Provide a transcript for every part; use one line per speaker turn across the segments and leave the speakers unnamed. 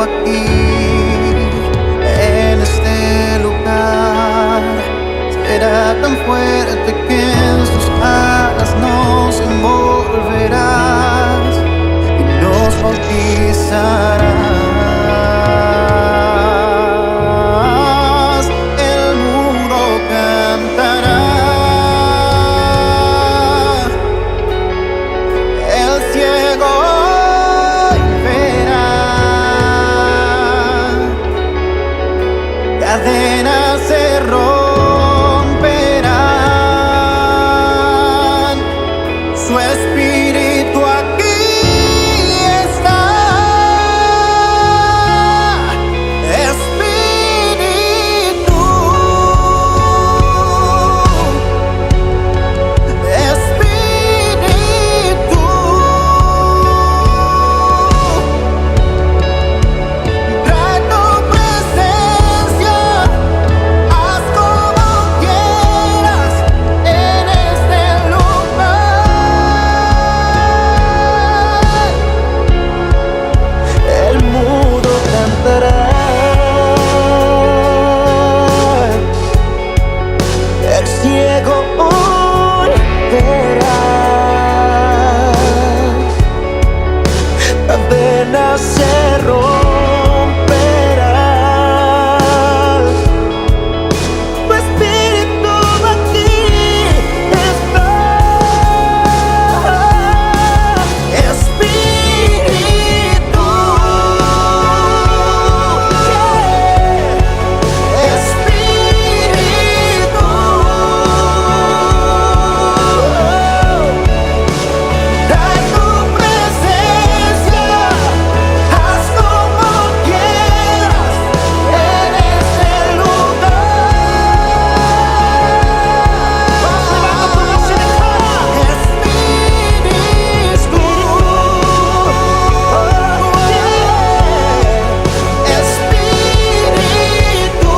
aquí, en este lugar. Será tan fuerte que en sus alas nos envolverás y nos bautizarás. El mudo cantará, el ciego verá, cadenas se romperán, su espíritu aquí está. Espíritu, Espíritu, trae tu presencia, haz como quieras en este lugar. El mudo cantará, el ciego verá, cadenas se romperán, tu espíritu aquí está. Espíritu, Espíritu, trae tu presencia, haz como quieras en este lugar. Vamos, levanta tu voz y declara: Espíritu, Espíritu,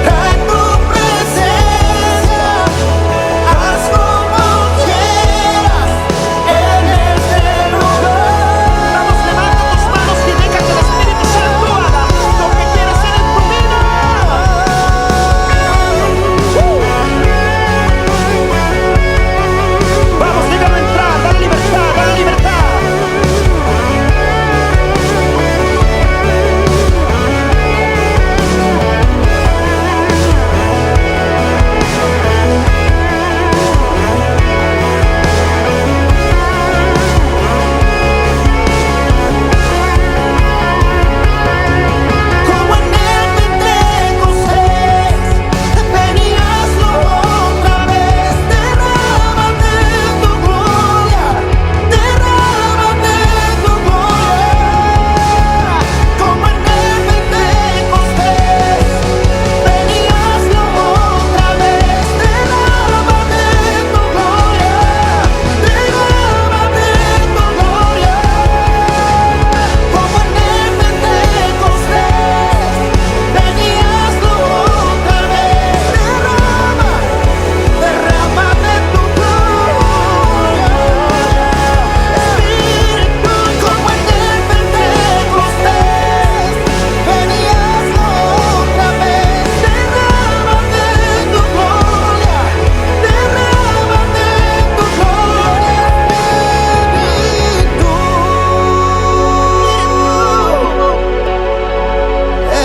trae tu presencia, haz como quieras en este lugar. Vamos, levanta tus manos y deja que el Espíritu Santo haga lo que quiere hacer en tu vida. Vamos, déjalo entrar, dale libertad, dale libertad. Como en el Pentecostés, venías otra vez. Derrámate tu gloria, derrámate tu gloria. Como en el Pentecostés, venías otra vez. Derrámate tu gloria, derrámate tu gloria. Como en el Pentecostés, venías otra vez. Derrámate tu gloria. Espíritu, como en el Pentecostés, venías otra vez. Derrámate tu gloria, derrámate tu gloria.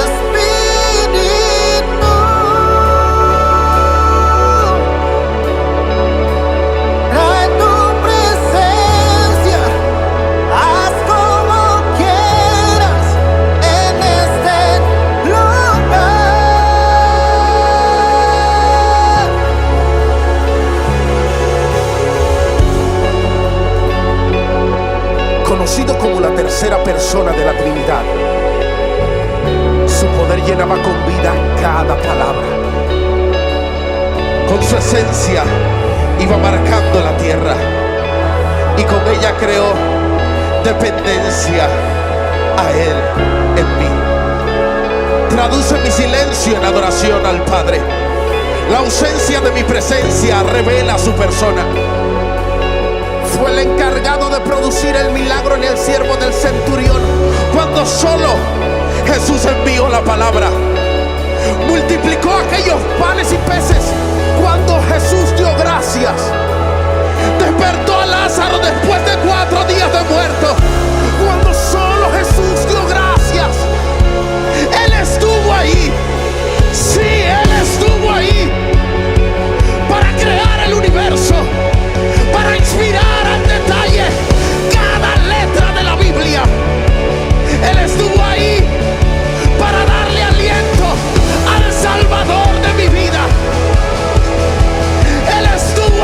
Espíritu, trae tu presencia, haz como quieras en este lugar.
Conocido como la tercera persona de la Trinidad, su poder llenaba con vida cada palabra. Con su esencia iba marcando la tierra y con ella creó dependencia a Él en mí. Traduce mi silencio en adoración al Padre. La ausencia de mi presencia revela su persona. Fue el encargado de producir cuando solo Jesús envió la palabra. Multiplicó aquellos panes y peces cuando Jesús dio gracias. Despertó a Lázaro después de 4 días de muerto cuando solo Jesús dio gracias. Él estuvo ahí. Sí, Él estuvo ahí para crear el universo, para inspirar al detalle cada letra de la Biblia. Él estuvo ahí para darle aliento al Salvador de mi vida. Él estuvo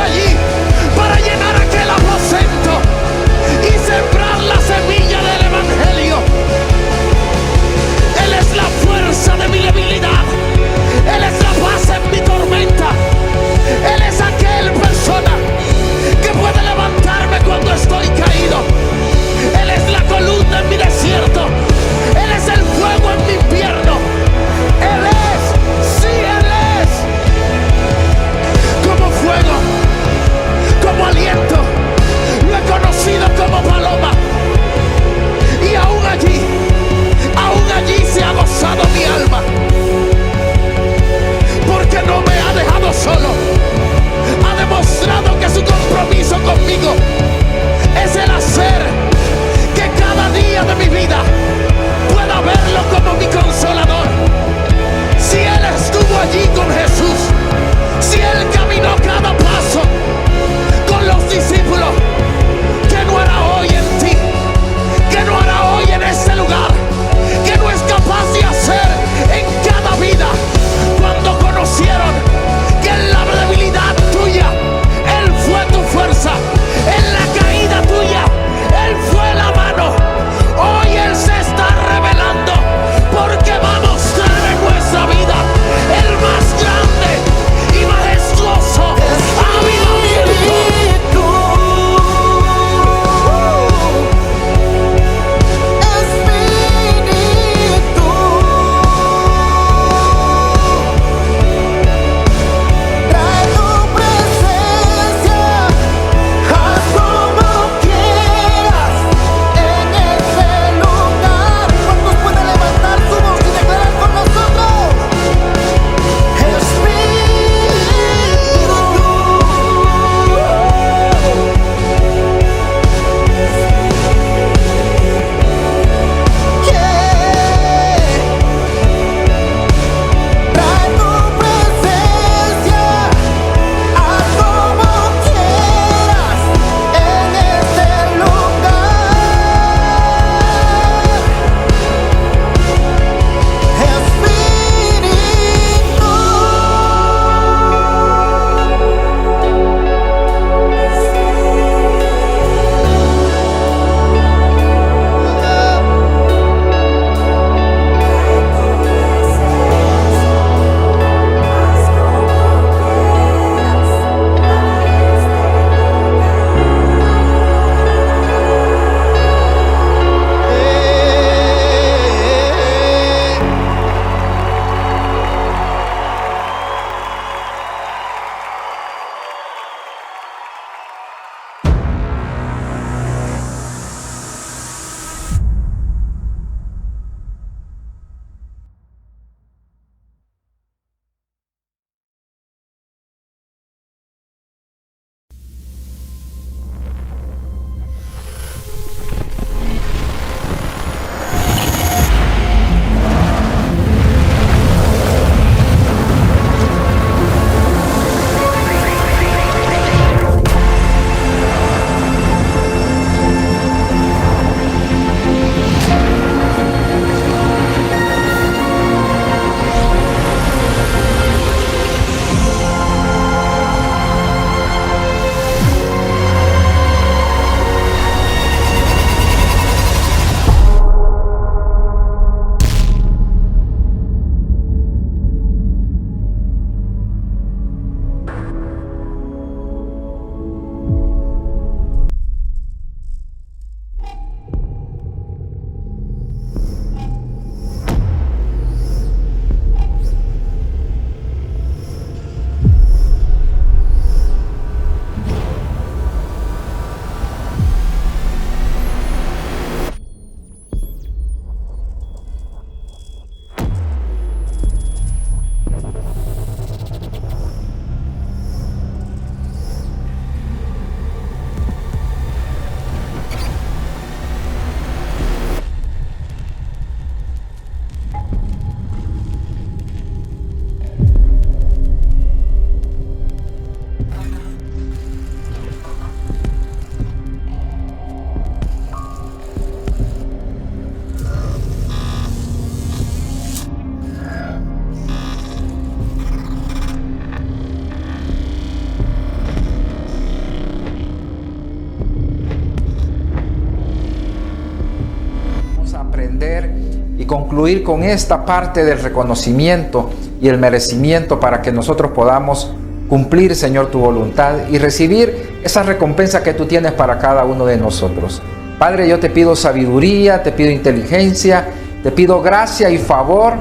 concluir con esta parte del reconocimiento y el merecimiento para que nosotros podamos cumplir, Señor, tu voluntad y recibir esa recompensa que tú tienes para cada uno de nosotros. Padre, yo te pido sabiduría, te pido inteligencia, te pido gracia y favor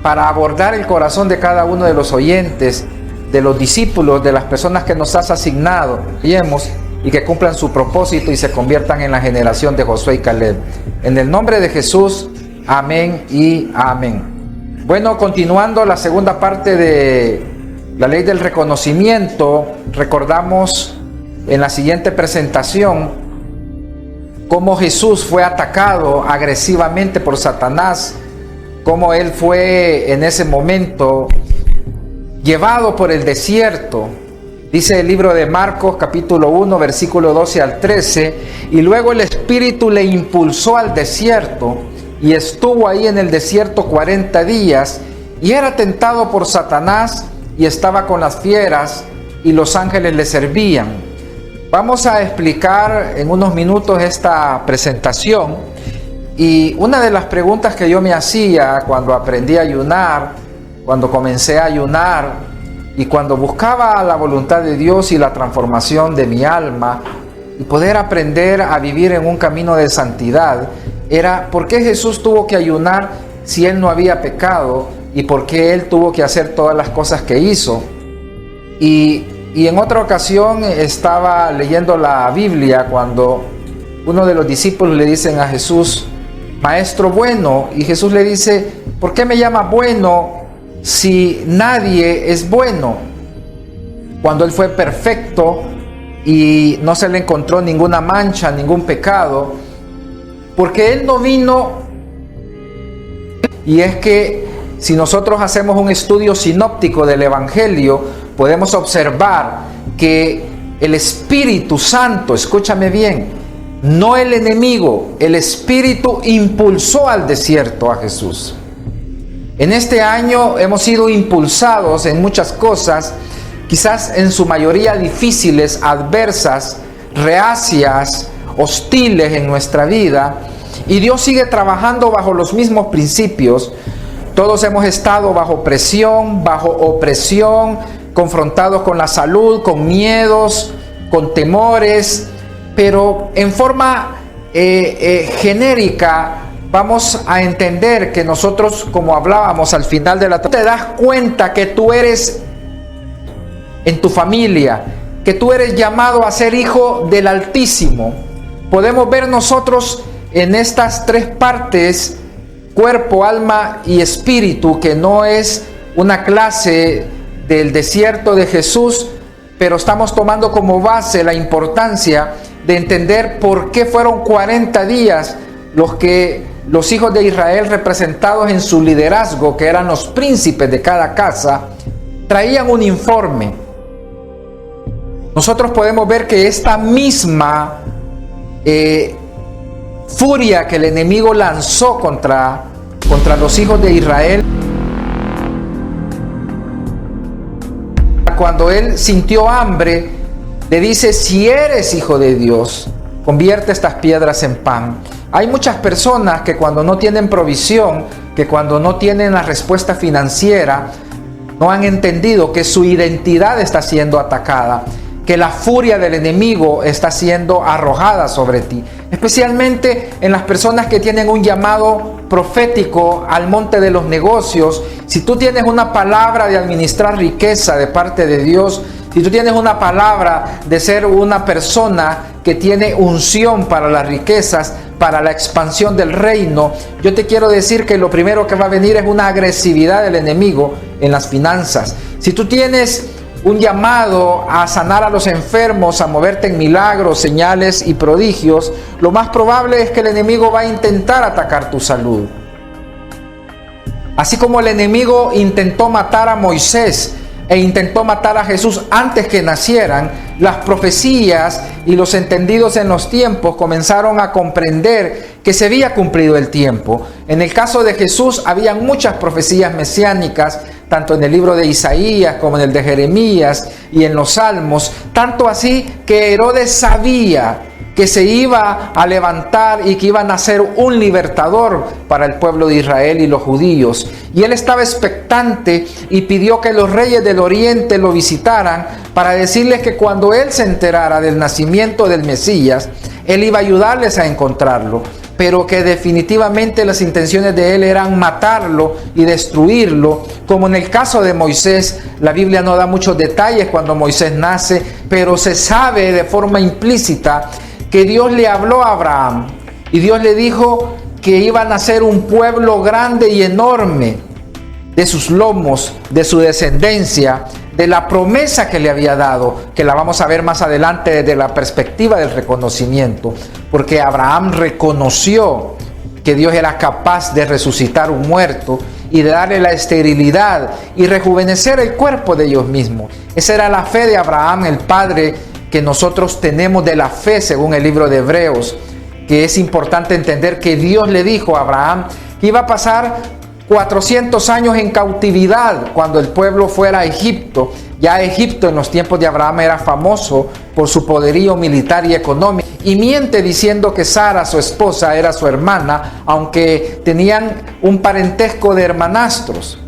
para abordar el corazón de cada uno de los oyentes, de los discípulos, de las personas que nos has asignado, y que cumplan su propósito y se conviertan en la generación de Josué y Caleb. En el nombre de Jesús, amén y amén. Bueno, continuando la segunda parte de la ley del reconocimiento, recordamos en la siguiente presentación cómo Jesús fue atacado agresivamente por Satanás, cómo él fue en ese momento llevado por el desierto. Dice el libro de Marcos capítulo 1 versículo 12 al 13, y luego el Espíritu le impulsó al desierto y estuvo ahí en el desierto 40 días y era tentado por Satanás y estaba con las fieras y los ángeles le servían. Vamos a explicar en unos minutos esta presentación, y una de las preguntas que yo me hacía cuando aprendí a ayunar, cuando comencé a ayunar y cuando buscaba la voluntad de Dios y la transformación de mi alma y poder aprender a vivir en un camino de santidad, era ¿por qué Jesús tuvo que ayunar si Él no había pecado? ¿Y por qué Él tuvo que hacer todas las cosas que hizo? Y en otra ocasión estaba leyendo la Biblia cuando uno de los discípulos le dicen a Jesús, Maestro bueno, y Jesús le dice, ¿por qué me llama bueno si nadie es bueno? Cuando Él fue perfecto y no se le encontró ninguna mancha, ningún pecado, porque Él no vino. Y es que si nosotros hacemos un estudio sinóptico del Evangelio, podemos observar que el Espíritu Santo, escúchame bien, no el enemigo, el Espíritu impulsó al desierto a Jesús. En este año hemos sido impulsados en muchas cosas, quizás en su mayoría difíciles, adversas, reacias, hostiles en nuestra vida, y Dios sigue trabajando bajo los mismos principios. Todos hemos estado bajo presión, bajo opresión, confrontados con la salud, con miedos, con temores, pero en forma genérica vamos a entender que nosotros, como hablábamos al final de la te das cuenta que tú eres en tu familia, que tú eres llamado a ser hijo del Altísimo. Podemos ver nosotros en estas tres partes, cuerpo, alma y espíritu, que no es una clase del desierto de Jesús, pero estamos tomando como base la importancia de entender por qué fueron 40 días los que los hijos de Israel, representados en su liderazgo, que eran los príncipes de cada casa, traían un informe. Nosotros podemos ver que esta misma furia que el enemigo lanzó contra los hijos de Israel, cuando él sintió hambre, le dice, si eres hijo de Dios, convierte estas piedras en pan. Hay muchas personas que cuando no tienen provisión, que cuando no tienen la respuesta financiera, no han entendido que su identidad está siendo atacada, que la furia del enemigo está siendo arrojada sobre ti, especialmente en las personas que tienen un llamado profético al monte de los negocios. Si tú tienes una palabra de administrar riqueza de parte de Dios, si tú tienes una palabra de ser una persona que tiene unción para las riquezas, para la expansión del reino, yo te quiero decir que lo primero que va a venir es una agresividad del enemigo en las finanzas. Si tú tienes un llamado a sanar a los enfermos, a moverte en milagros, señales y prodigios, lo más probable es que el enemigo va a intentar atacar tu salud. Así como el enemigo intentó matar a Moisés e intentó matar a Jesús antes que nacieran, las profecías y los entendidos en los tiempos comenzaron a comprender que se había cumplido el tiempo. En el caso de Jesús había muchas profecías mesiánicas tanto en el libro de Isaías como en el de Jeremías y en los Salmos, tanto así que Herodes sabía que se iba a levantar y que iba a nacer un libertador para el pueblo de Israel y los judíos. Y él estaba expectante y pidió que los reyes del oriente lo visitaran para decirles que cuando él se enterara del nacimiento del Mesías, él iba a ayudarles a encontrarlo, pero que definitivamente las intenciones de él eran matarlo y destruirlo, como en el caso de Moisés. La Biblia no da muchos detalles cuando Moisés nace, pero se sabe de forma implícita que Dios le habló a Abraham y Dios le dijo que iba a nacer un pueblo grande y enorme de sus lomos, de su descendencia, de la promesa que le había dado, que la vamos a ver más adelante desde la perspectiva del reconocimiento, porque Abraham reconoció que Dios era capaz de resucitar un muerto y de darle la esterilidad y rejuvenecer el cuerpo de ellos mismos. Esa era la fe de Abraham, el padre que nosotros tenemos de la fe según el libro de Hebreos, que es importante entender que Dios le dijo a Abraham que iba a pasar 400 años en cautividad cuando el pueblo fuera a Egipto. Ya Egipto en los tiempos de Abraham era famoso por su poderío militar y económico, y miente diciendo que Sara, su esposa, era su hermana, aunque tenían un parentesco de hermanastros.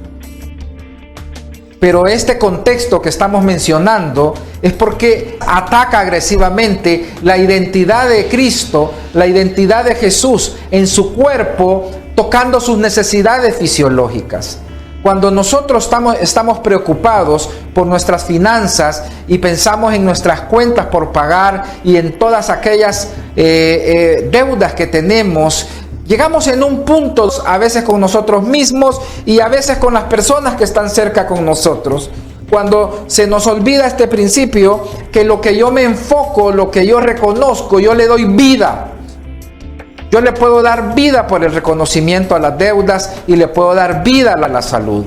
Pero este contexto que estamos mencionando es porque ataca agresivamente la identidad de Cristo, la identidad de Jesús en su cuerpo, tocando sus necesidades fisiológicas. Cuando nosotros estamos preocupados por nuestras finanzas y pensamos en nuestras cuentas por pagar y en todas aquellas deudas que tenemos, llegamos en un punto, a veces con nosotros mismos y a veces con las personas que están cerca con nosotros, cuando se nos olvida este principio, que lo que yo me enfoco, lo que yo reconozco, yo le doy vida. Yo le puedo dar vida por el reconocimiento a las deudas y le puedo dar vida a la salud.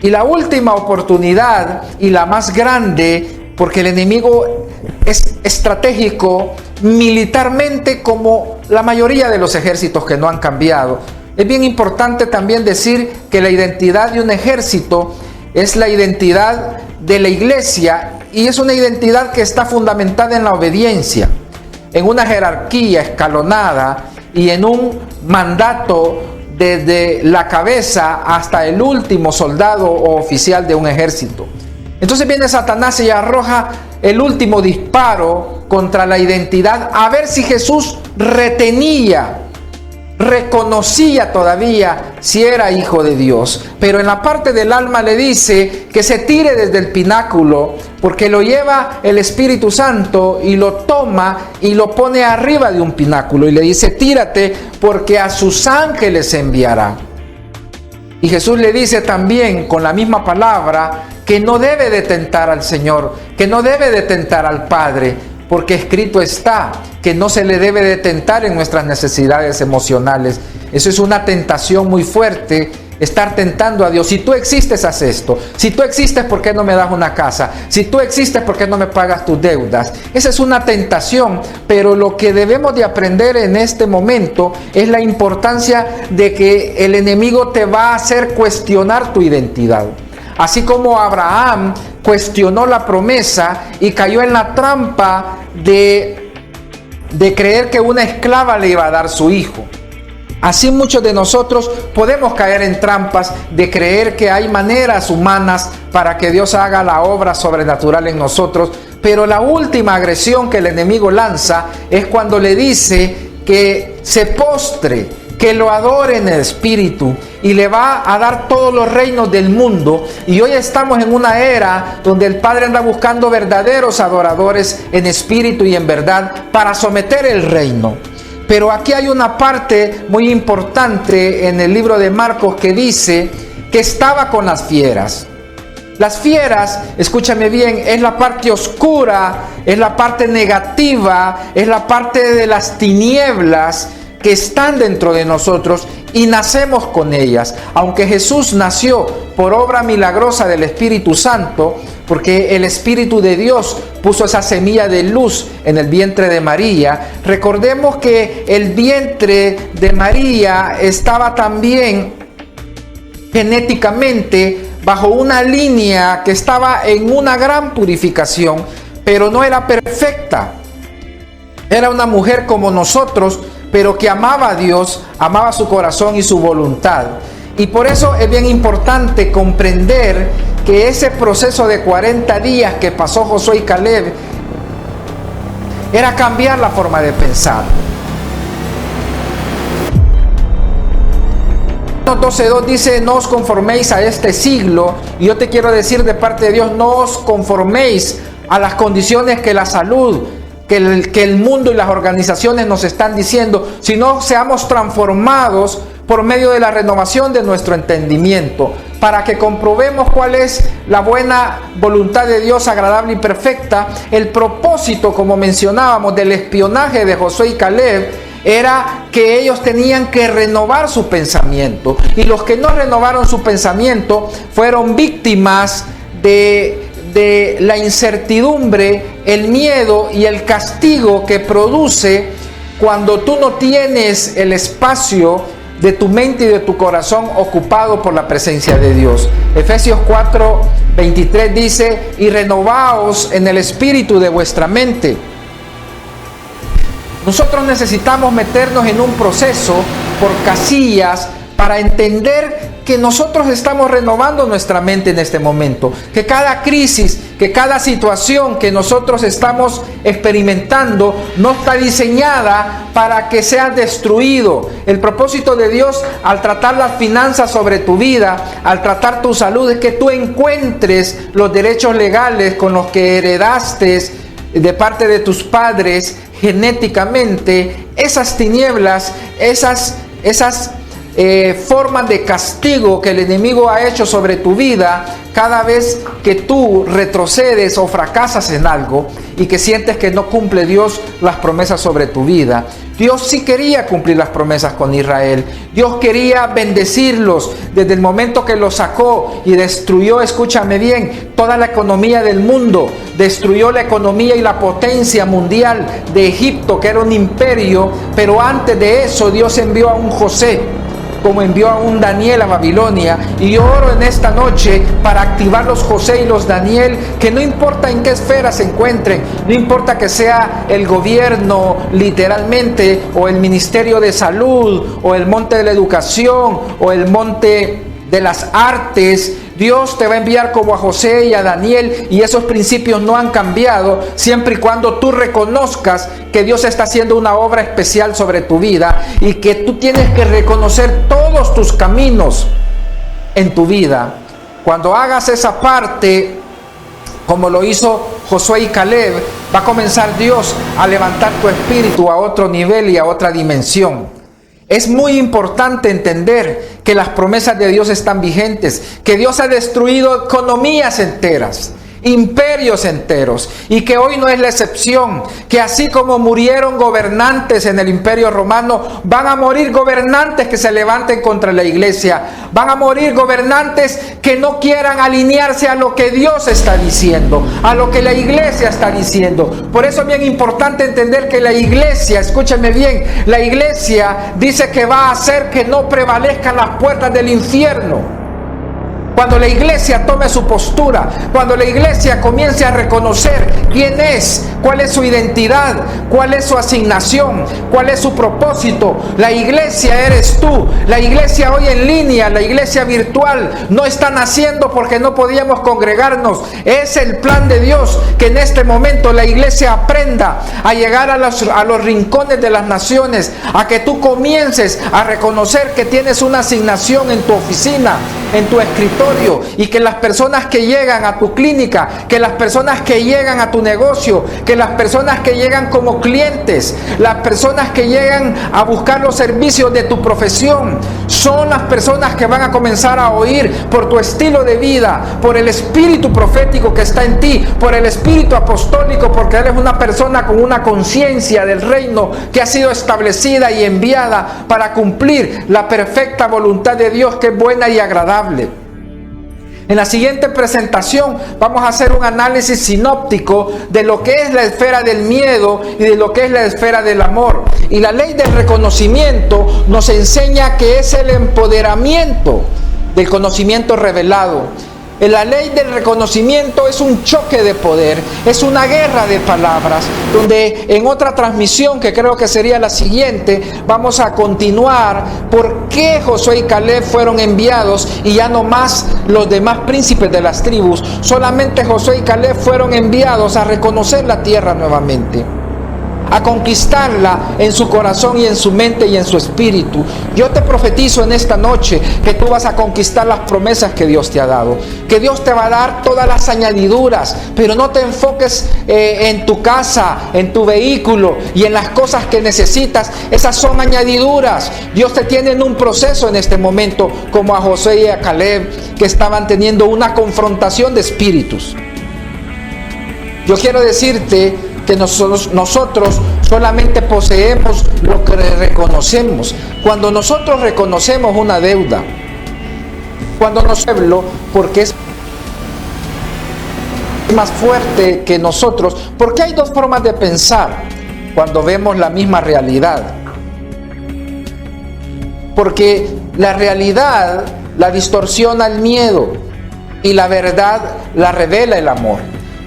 Y la última oportunidad y la más grande, porque el enemigo es estratégico militarmente como la mayoría de los ejércitos que no han cambiado. Es bien importante también decir que la identidad de un ejército es la identidad de la iglesia y es una identidad que está fundamentada en la obediencia, en una jerarquía escalonada y en un mandato desde la cabeza hasta el último soldado o oficial de un ejército. Entonces viene Satanás y arroja el último disparo contra la identidad, a ver si Jesús reconocía todavía si era hijo de Dios. Pero en la parte del alma le dice que se tire desde el pináculo, porque lo lleva el Espíritu Santo y lo toma y lo pone arriba de un pináculo y le dice: tírate, porque a sus ángeles enviará. Y Jesús le dice también con la misma palabra que no debe de tentar al Señor, que no debe de tentar al Padre, porque escrito está que no se le debe de tentar en nuestras necesidades emocionales. Eso es una tentación muy fuerte, estar tentando a Dios. Si tú existes, haz esto. Si tú existes, ¿por qué no me das una casa? Si tú existes, ¿por qué no me pagas tus deudas? Esa es una tentación, pero lo que debemos de aprender en este momento es la importancia de que el enemigo te va a hacer cuestionar tu identidad. Así como Abraham cuestionó la promesa y cayó en la trampa de creer que una esclava le iba a dar su hijo. Así muchos de nosotros podemos caer en trampas de creer que hay maneras humanas para que Dios haga la obra sobrenatural en nosotros. Pero la última agresión que el enemigo lanza es cuando le dice que se postre, que lo adore en el espíritu, y le va a dar todos los reinos del mundo. Y hoy estamos en una era donde el Padre anda buscando verdaderos adoradores en espíritu y en verdad para someter el reino. Pero aquí hay una parte muy importante en el libro de Marcos que dice que estaba con las fieras. Las fieras, escúchame bien, es la parte oscura, es la parte negativa, es la parte de las tinieblas que están dentro de nosotros y nacemos con ellas. Aunque Jesús nació por obra milagrosa del Espíritu Santo, porque el Espíritu de Dios puso esa semilla de luz en el vientre de María, recordemos que el vientre de María estaba también genéticamente bajo una línea que estaba en una gran purificación, pero no era perfecta. Era una mujer como nosotros, pero que amaba a Dios, amaba su corazón y su voluntad. Y por eso es bien importante comprender que ese proceso de 40 días que pasó Josué y Caleb era cambiar la forma de pensar. 12:2 dice: no os conforméis a este siglo. Y yo te quiero decir de parte de Dios: no os conforméis a las condiciones que la salud, que el mundo y las organizaciones nos están diciendo, sino seamos transformados por medio de la renovación de nuestro entendimiento, para que comprobemos cuál es la buena voluntad de Dios, agradable y perfecta. El propósito, como mencionábamos, del espionaje de Josué y Caleb era que ellos tenían que renovar su pensamiento, y los que no renovaron su pensamiento fueron víctimas de la incertidumbre, el miedo y el castigo que produce cuando tú no tienes el espacio de tu mente y de tu corazón ocupado por la presencia de Dios. Efesios 4:23 dice: y renovaos en el espíritu de vuestra mente. Nosotros necesitamos meternos en un proceso por casillas para entender que nosotros estamos renovando nuestra mente en este momento, que cada crisis, que cada situación que nosotros estamos experimentando no está diseñada para que sea destruido. El propósito de Dios al tratar las finanzas sobre tu vida, al tratar tu salud, es que tú encuentres los derechos legales con los que heredaste de parte de tus padres genéticamente esas tinieblas, esas formas de castigo que el enemigo ha hecho sobre tu vida cada vez que tú retrocedes o fracasas en algo y que sientes que no cumple Dios las promesas sobre tu vida. Dios sí quería cumplir las promesas con Israel. Dios quería bendecirlos desde el momento que los sacó y destruyó, escúchame bien, toda la economía del mundo. Destruyó la economía y la potencia mundial de Egipto, que era un imperio, pero antes de eso Dios envió a un José, como envió a un Daniel a Babilonia. Y yo oro en esta noche para activar los José y los Daniel, que no importa en qué esfera se encuentren, no importa que sea el gobierno literalmente, o el ministerio de salud, o el monte de la educación, o el monte de las artes. Dios te va a enviar como a José y a Daniel, y esos principios no han cambiado siempre y cuando tú reconozcas que Dios está haciendo una obra especial sobre tu vida, y que tú tienes que reconocer todos tus caminos en tu vida. Cuando hagas esa parte, como lo hizo Josué y Caleb, va a comenzar Dios a levantar tu espíritu a otro nivel y a otra dimensión. Es muy importante entender que las promesas de Dios están vigentes, que Dios ha destruido economías enteras, imperios enteros, y que hoy no es la excepción, que así como murieron gobernantes en el imperio romano, van a morir gobernantes que se levanten contra la iglesia, van a morir gobernantes que no quieran alinearse a lo que Dios está diciendo, a lo que la iglesia está diciendo. Por eso es bien importante entender que la iglesia, escúchame bien, la iglesia dice que va a hacer que no prevalezcan las puertas del infierno. Cuando la iglesia tome su postura, cuando la iglesia comience a reconocer quién es, cuál es su identidad, cuál es su asignación, cuál es su propósito. La iglesia eres tú. La iglesia hoy en línea, la iglesia virtual, no está naciendo porque no podíamos congregarnos. Es el plan de Dios que en este momento la iglesia aprenda a llegar a los rincones de las naciones, a que tú comiences a reconocer que tienes una asignación en tu oficina, en tu escritorio, y que las personas que llegan a tu clínica, que las personas que llegan a tu negocio, que las personas que llegan como clientes, las personas que llegan a buscar los servicios de tu profesión, son las personas que van a comenzar a oír por tu estilo de vida, por el espíritu profético que está en ti, por el espíritu apostólico, porque eres una persona con una conciencia del reino que ha sido establecida y enviada para cumplir la perfecta voluntad de Dios, que es buena y agradable. En la siguiente presentación vamos a hacer un análisis sinóptico de lo que es la esfera del miedo y de lo que es la esfera del amor. Y la ley del reconocimiento nos enseña que es el empoderamiento del conocimiento revelado. La ley del reconocimiento es un choque de poder, es una guerra de palabras, donde en otra transmisión, que creo que sería la siguiente, vamos a continuar por qué Josué y Caleb fueron enviados y ya no más los demás príncipes de las tribus. Solamente Josué y Caleb fueron enviados a reconocer la tierra nuevamente, a conquistarla en su corazón y en su mente y en su espíritu. Yo te profetizo en esta noche que tú vas a conquistar las promesas que Dios te ha dado, que Dios te va a dar todas las añadiduras, pero no te enfoques en tu casa, en tu vehículo y en las cosas que necesitas. Esas son añadiduras. Dios te tiene en un proceso en este momento, como a Josué y a Caleb, que estaban teniendo una confrontación de espíritus. Yo quiero decirte que nosotros solamente poseemos lo que reconocemos. Cuando nosotros reconocemos una deuda, cuando nos pueblo, porque es más fuerte que nosotros, porque hay dos formas de pensar cuando vemos la misma realidad. Porque la realidad la distorsiona el miedo y la verdad la revela el amor.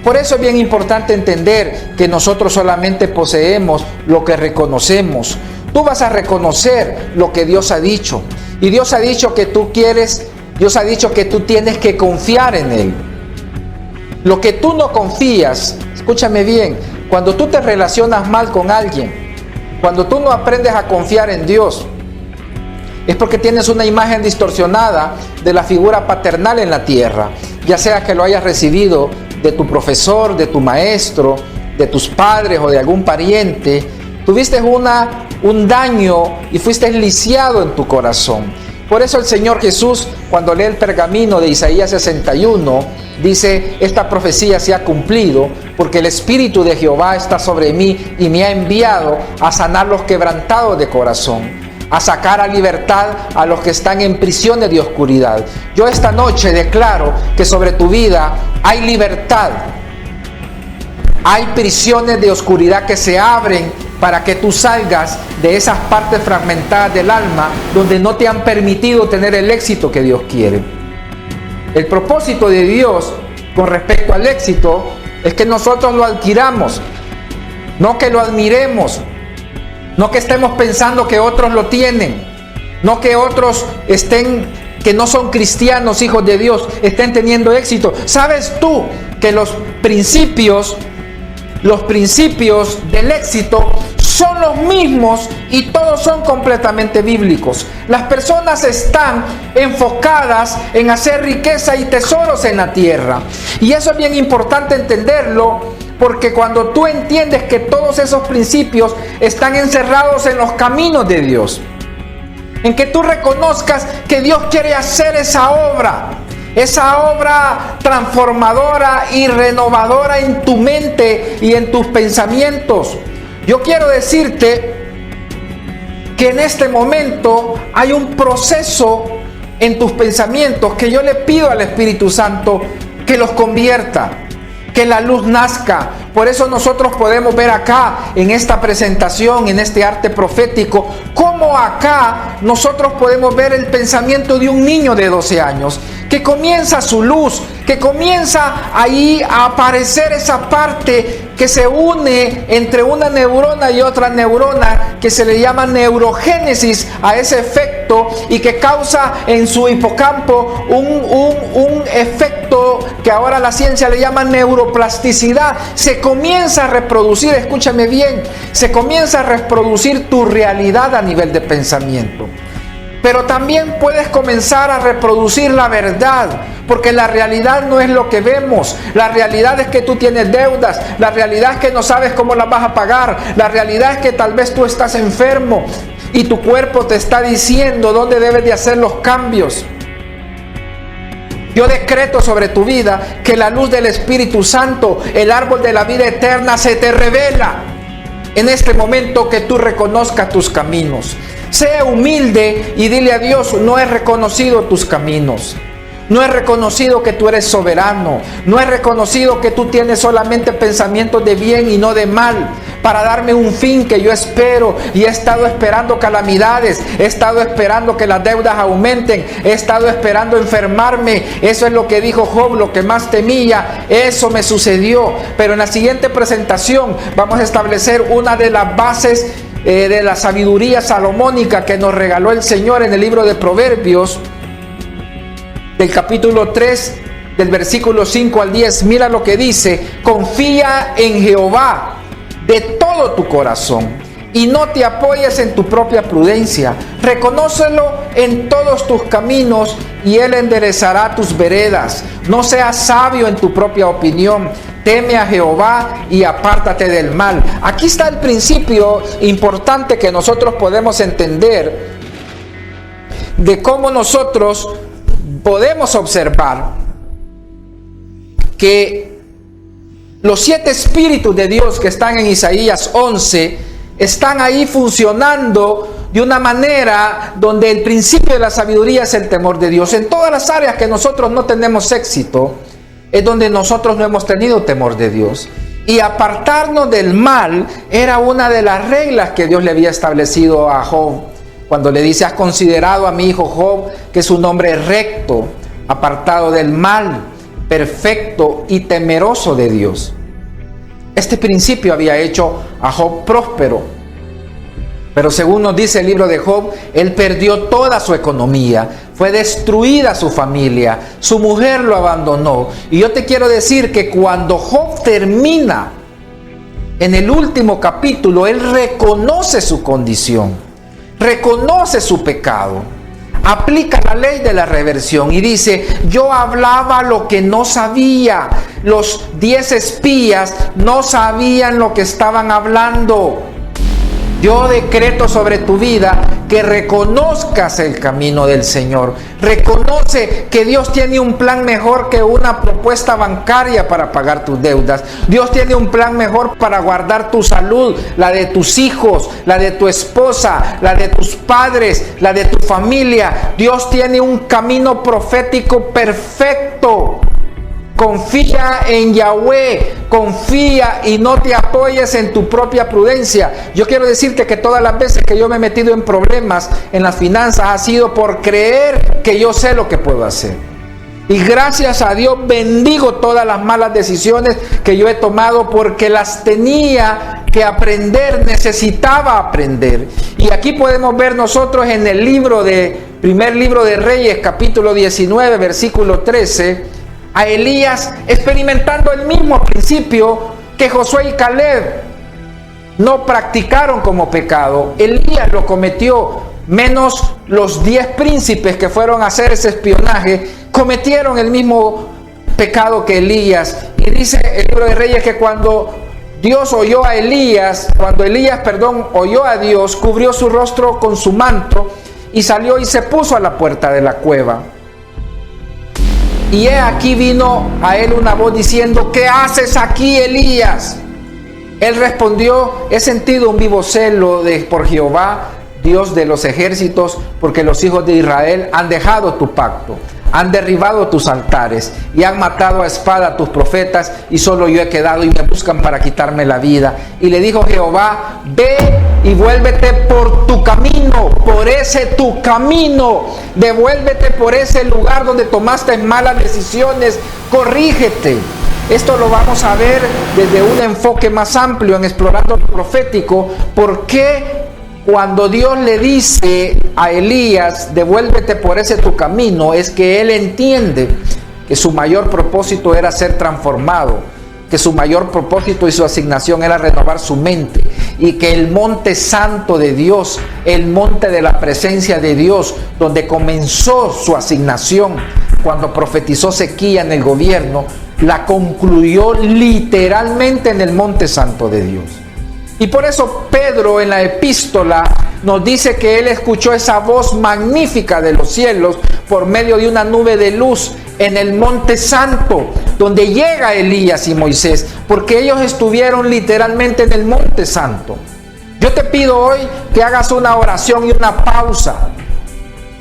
Por eso es bien importante entender que nosotros solamente poseemos lo que reconocemos. Tú vas a reconocer lo que Dios ha dicho. Y Dios ha dicho que tú quieres, Dios ha dicho que tú tienes que confiar en Él. Lo que tú no confías, escúchame bien, cuando tú te relacionas mal con alguien, cuando tú no aprendes a confiar en Dios, es porque tienes una imagen distorsionada de la figura paternal en la tierra, ya sea que lo hayas recibido de tu profesor, de tu maestro, de tus padres o de algún pariente. Tuviste un daño y fuiste lisiado en tu corazón. Por eso el Señor Jesús, cuando lee el pergamino de Isaías 61, dice: esta profecía se ha cumplido, porque el Espíritu de Jehová está sobre mí y me ha enviado a sanar los quebrantados de corazón, a sacar a libertad a los que están en prisiones de oscuridad. Yo esta noche declaro que sobre tu vida hay libertad. Hay prisiones de oscuridad que se abren para que tú salgas de esas partes fragmentadas del alma donde no te han permitido tener el éxito que Dios quiere. El propósito de Dios con respecto al éxito es que nosotros lo adquiramos, no que lo admiremos. No que estemos pensando que otros lo tienen, no que otros que no son cristianos, hijos de Dios, estén teniendo éxito. ¿Sabes tú que los principios del éxito son los mismos y todos son completamente bíblicos? Las personas están enfocadas en hacer riqueza y tesoros en la tierra. Y eso es bien importante entenderlo, porque cuando tú entiendes que todos esos principios están encerrados en los caminos de Dios, en que tú reconozcas que Dios quiere hacer esa obra transformadora y renovadora en tu mente y en tus pensamientos. Yo quiero decirte que en este momento hay un proceso en tus pensamientos que yo le pido al Espíritu Santo que los convierta, que la luz nazca. Por eso nosotros podemos ver acá en esta presentación, en este arte profético, cómo acá nosotros podemos ver el pensamiento de un niño de 12 años, que comienza su luz, que comienza ahí a aparecer esa parte que se une entre una neurona y otra neurona, que se le llama neurogénesis a ese efecto, y que causa en su hipocampo un efecto que ahora la ciencia le llama neuroplasticidad. Se comienza a reproducir, escúchame bien, se comienza a reproducir tu realidad a nivel de pensamiento. Pero también puedes comenzar a reproducir la verdad, porque la realidad no es lo que vemos. La realidad es que tú tienes deudas, la realidad es que no sabes cómo las vas a pagar, la realidad es que tal vez tú estás enfermo y tu cuerpo te está diciendo dónde debes de hacer los cambios. Yo decreto sobre tu vida que la luz del Espíritu Santo, el árbol de la vida eterna, se te revela en este momento, que tú reconozcas tus caminos. Sea humilde y dile a Dios: no he reconocido tus caminos. No he reconocido que tú eres soberano. No he reconocido que tú tienes solamente pensamientos de bien y no de mal. para darme un fin que yo espero, y he estado esperando calamidades, he estado esperando que las deudas aumenten, he estado esperando enfermarme. Eso es lo que dijo Job, lo que más temía, eso me sucedió. Pero en la siguiente presentación vamos a establecer una de las bases de la sabiduría salomónica que nos regaló el Señor en el libro de Proverbios, del capítulo 3, del versículo 5 al 10. Mira lo que dice: confía en Jehová de todo tu corazón y no te apoyes en tu propia prudencia. Reconócelo en todos tus caminos y Él enderezará tus veredas. No seas sabio en tu propia opinión. Teme a Jehová y apártate del mal. Aquí está el principio importante que nosotros podemos entender de cómo nosotros podemos observar que los 7 espíritus de Dios que están en Isaías 11 están ahí funcionando de una manera donde el principio de la sabiduría es el temor de Dios. En todas las áreas que nosotros no tenemos éxito, es donde nosotros no hemos tenido temor de Dios. Y apartarnos del mal era una de las reglas que Dios le había establecido a Job. Cuando le dice: has considerado a mi hijo Job, que es un hombre recto, apartado del mal, perfecto y temeroso de Dios. Este principio había hecho a Job próspero. Pero según nos dice el libro de Job, él perdió toda su economía, fue destruida su familia, su mujer lo abandonó. Y yo te quiero decir que cuando Job termina, en el último capítulo, él reconoce su condición, reconoce su pecado, aplica la ley de la reversión y dice: yo hablaba lo que no sabía. Los 10 espías no sabían lo que estaban hablando. Yo decreto sobre tu vida que reconozcas el camino del Señor. Reconoce que Dios tiene un plan mejor que una propuesta bancaria para pagar tus deudas. Dios tiene un plan mejor para guardar tu salud, la de tus hijos, la de tu esposa, la de tus padres, la de tu familia. Dios tiene un camino profético perfecto. Confía en Yahweh, confía y no te apoyes en tu propia prudencia. Yo quiero decirte que todas las veces que yo me he metido en problemas en las finanzas ha sido por creer que yo sé lo que puedo hacer. Y gracias a Dios bendigo todas las malas decisiones que yo he tomado porque las tenía que aprender, necesitaba aprender. Y aquí podemos ver nosotros en el primer libro de Reyes, capítulo 19, versículo 13, a Elías experimentando el mismo principio que Josué y Caleb no practicaron como pecado. Elías lo cometió, menos los 10 príncipes que fueron a hacer ese espionaje, cometieron el mismo pecado que Elías. Y dice el libro de Reyes que cuando Elías oyó a Dios, cubrió su rostro con su manto y salió y se puso a la puerta de la cueva. Y he aquí vino a él una voz diciendo: ¿qué haces aquí, Elías? Él respondió: he sentido un vivo celo por Jehová, Dios de los ejércitos, porque los hijos de Israel han dejado tu pacto, han derribado tus altares y han matado a espada a tus profetas, y solo yo he quedado y me buscan para quitarme la vida. Y le dijo Jehová: ve y vuélvete por tu camino, por ese tu camino, devuélvete por ese lugar donde tomaste malas decisiones, corrígete. Esto lo vamos a ver desde un enfoque más amplio en Explorando lo Profético. ¿Por qué cuando Dios le dice a Elías: devuélvete por ese tu camino? Es que él entiende que su mayor propósito era ser transformado, que su mayor propósito y su asignación era renovar su mente, y que el monte santo de Dios, el monte de la presencia de Dios, donde comenzó su asignación cuando profetizó sequía en el gobierno, la concluyó literalmente en el monte santo de Dios. Y por eso Pedro en la epístola nos dice que él escuchó esa voz magnífica de los cielos por medio de una nube de luz en el monte santo, donde llega Elías y Moisés, porque ellos estuvieron literalmente en el monte santo. Yo te pido hoy que hagas una oración y una pausa,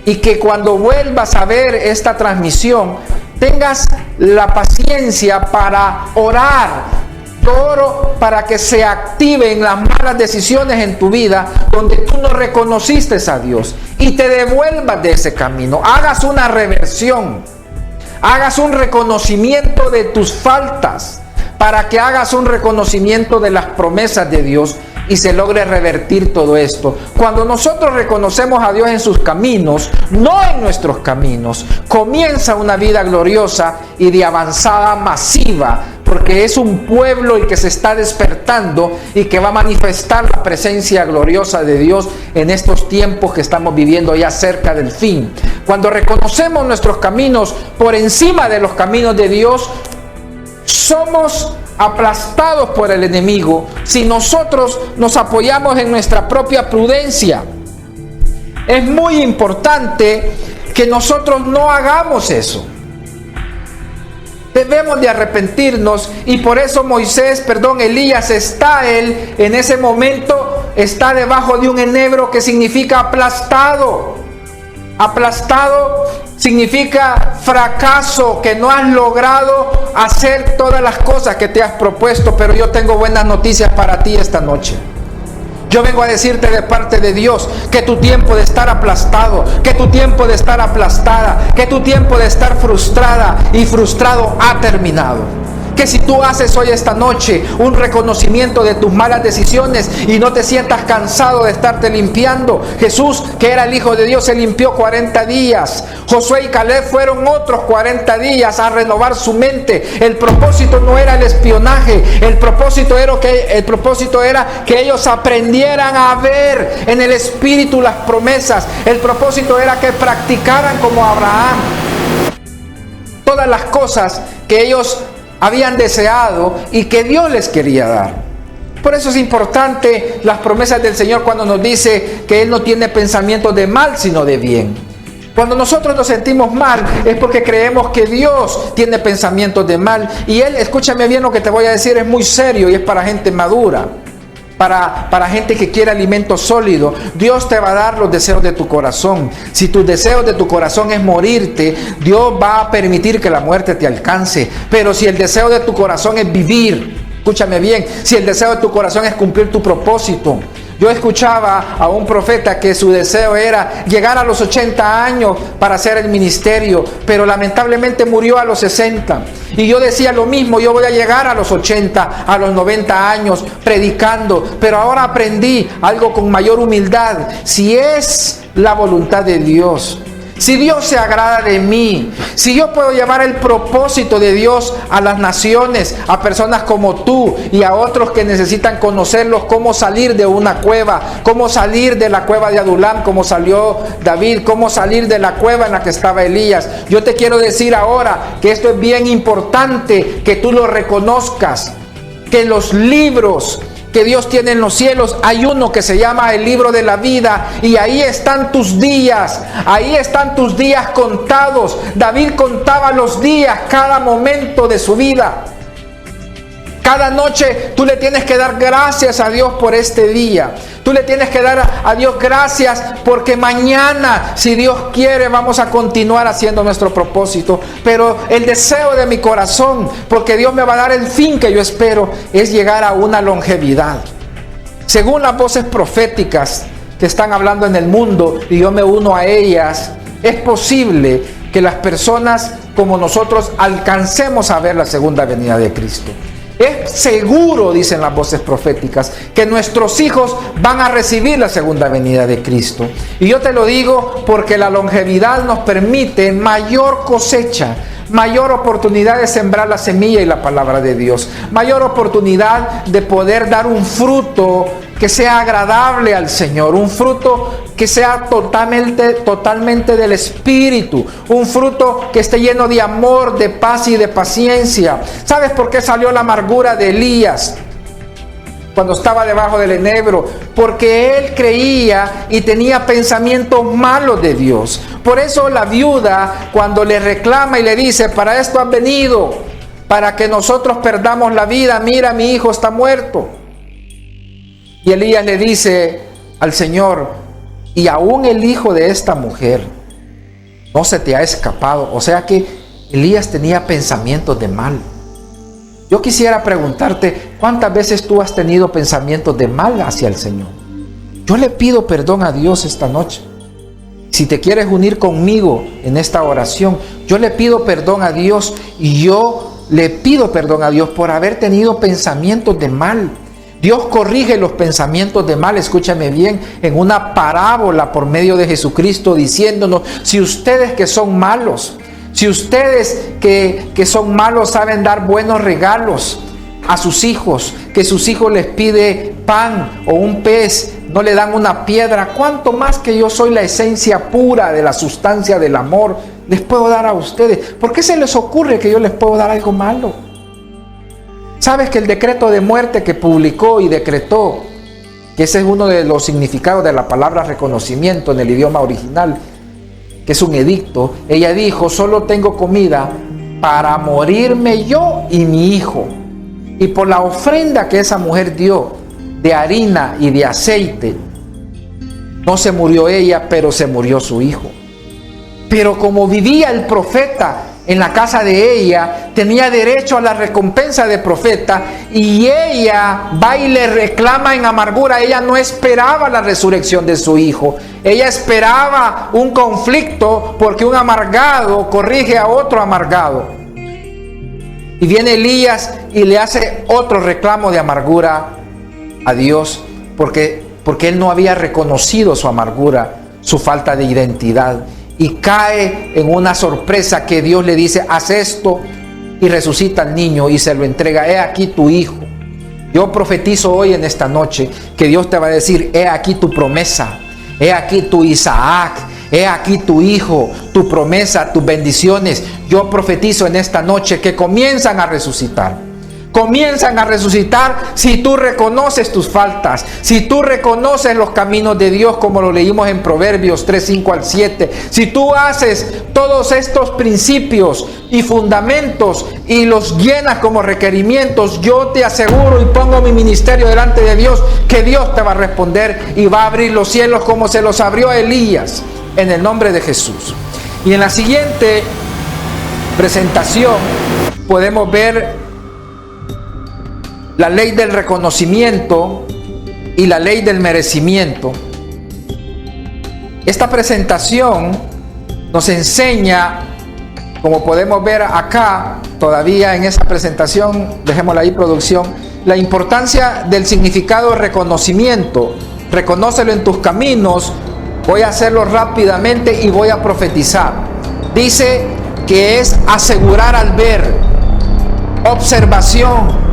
y que cuando vuelvas a ver esta transmisión tengas la paciencia para orar Yo oro para que se activen las malas decisiones en tu vida donde tú no reconociste a Dios y te devuelvas de ese camino. Hagas una reversión, hagas un reconocimiento de tus faltas para que hagas un reconocimiento de las promesas de Dios y se logre revertir todo esto. Cuando nosotros reconocemos a Dios en sus caminos, no en nuestros caminos, comienza una vida gloriosa y de avanzada masiva, porque es un pueblo el que se está despertando y que va a manifestar la presencia gloriosa de Dios en estos tiempos que estamos viviendo ya cerca del fin. Cuando reconocemos nuestros caminos por encima de los caminos de Dios, somos aplastados por el enemigo si nosotros nos apoyamos en nuestra propia prudencia. Es muy importante que nosotros no hagamos eso. Debemos de arrepentirnos y por eso Elías está en ese momento, está debajo de un enebro que significa aplastado. Aplastado significa fracaso, que no has logrado hacer todas las cosas que te has propuesto, pero yo tengo buenas noticias para ti esta noche. Yo vengo a decirte de parte de Dios que tu tiempo de estar aplastado, que tu tiempo de estar aplastada, que tu tiempo de estar frustrada y frustrado ha terminado. Que si tú haces hoy esta noche un reconocimiento de tus malas decisiones y no te sientas cansado de estarte limpiando, Jesús, que era el Hijo de Dios, se limpió 40 días. Josué y Caleb fueron otros 40 días a renovar su mente. El propósito no era el espionaje, el propósito era que ellos aprendieran a ver en el Espíritu las promesas. El propósito era que practicaran como Abraham todas las cosas que ellos habían deseado y que Dios les quería dar. Por eso es importante las promesas del Señor cuando nos dice que Él no tiene pensamientos de mal, sino de bien. Cuando nosotros nos sentimos mal es porque creemos que Dios tiene pensamientos de mal. Y Él, escúchame bien lo que te voy a decir, es muy serio y es para gente madura. Para gente que quiere alimento sólido. Dios te va a dar los deseos de tu corazón. Si tus deseos de tu corazón es morirte, Dios va a permitir que la muerte te alcance. Pero si el deseo de tu corazón es vivir, escúchame bien, si el deseo de tu corazón es cumplir tu propósito. Yo escuchaba a un profeta que su deseo era llegar a los 80 años para hacer el ministerio, pero lamentablemente murió a los 60. Y yo decía lo mismo, yo voy a llegar a los 80, a los 90 años predicando, pero ahora aprendí algo con mayor humildad. Si es la voluntad de Dios, si Dios se agrada de mí, si yo puedo llevar el propósito de Dios a las naciones, a personas como tú y a otros que necesitan conocerlos, cómo salir de una cueva, cómo salir de la cueva de Adulam, como salió David, cómo salir de la cueva en la que estaba Elías. Yo te quiero decir ahora que esto es bien importante, que tú lo reconozcas, que los libros que Dios tiene en los cielos, hay uno que se llama el libro de la vida, y ahí están tus días contados. David contaba los días, cada momento de su vida. Cada noche tú le tienes que dar gracias a Dios por este día. Tú le tienes que dar a Dios gracias porque mañana, si Dios quiere, vamos a continuar haciendo nuestro propósito. Pero el deseo de mi corazón, porque Dios me va a dar el fin que yo espero, es llegar a una longevidad. Según las voces proféticas que están hablando en el mundo, y yo me uno a ellas, es posible que las personas como nosotros alcancemos a ver la segunda venida de Cristo. Es seguro, dicen las voces proféticas, que nuestros hijos van a recibir la segunda venida de Cristo. Y yo te lo digo porque la longevidad nos permite mayor cosecha, mayor oportunidad de sembrar la semilla y la palabra de Dios, mayor oportunidad de poder dar un fruto que sea agradable al Señor, un fruto que sea totalmente del Espíritu, un fruto que esté lleno de amor, de paz y de paciencia. ¿Sabes por qué salió la amargura de Elías cuando estaba debajo del enebro? Porque él creía y tenía pensamientos malos de Dios. Por eso la viuda, cuando le reclama y le dice: para esto has venido, para que nosotros perdamos la vida, mira, mi hijo está muerto. Y Elías le dice al Señor: y aún el hijo de esta mujer no se te ha escapado. O sea que Elías tenía pensamientos de mal. Yo quisiera preguntarte, ¿cuántas veces tú has tenido pensamientos de mal hacia el Señor? Yo le pido perdón a Dios esta noche. Si te quieres unir conmigo en esta oración, yo le pido perdón a Dios y yo le pido perdón a Dios por haber tenido pensamientos de mal. Dios corrige los pensamientos de mal, escúchame bien, en una parábola por medio de Jesucristo diciéndonos, si ustedes que son malos, si ustedes que son malos saben dar buenos regalos a sus hijos, que sus hijos les pide pan o un pez, no le dan una piedra, ¿cuánto más que yo soy la esencia pura de la sustancia del amor les puedo dar a ustedes? ¿Por qué se les ocurre que yo les puedo dar algo malo? ¿Sabes que el decreto de muerte que publicó y decretó, que ese es uno de los significados de la palabra reconocimiento en el idioma original, que es un edicto? Ella dijo, solo tengo comida para morirme yo y mi hijo. Y por la ofrenda que esa mujer dio de harina y de aceite, no se murió ella, pero se murió su hijo. Pero como vivía el profeta en la casa de ella, tenía derecho a la recompensa de profeta, y ella va y le reclama en amargura. Ella no esperaba la resurrección de su hijo, ella esperaba un conflicto, porque un amargado corrige a otro amargado. Y viene Elías y le hace otro reclamo de amargura a Dios, porque él no había reconocido su amargura, su falta de identidad. Y cae en una sorpresa que Dios le dice, haz esto, y resucita al niño y se lo entrega. He aquí tu hijo. Yo profetizo hoy en esta noche que Dios te va a decir, he aquí tu promesa, he aquí tu Isaac, he aquí tu hijo, tu promesa, tus bendiciones. Yo profetizo en esta noche que comienzan a resucitar. Comienzan a resucitar si tú reconoces tus faltas, si tú reconoces los caminos de Dios, como lo leímos en Proverbios 3, 5 al 7. Si tú haces todos estos principios y fundamentos y los llenas como requerimientos, yo te aseguro y pongo mi ministerio delante de Dios, que Dios te va a responder y va a abrir los cielos como se los abrió a Elías, en el nombre de Jesús. Y en la siguiente presentación podemos ver la ley del reconocimiento y la ley del merecimiento. Esta presentación nos enseña, como podemos ver acá, todavía en esa presentación, dejémosla ahí, producción, la importancia del significado de reconocimiento. Reconócelo en tus caminos. Voy a hacerlo rápidamente y voy a profetizar. Dice que es asegurar al ver, observación,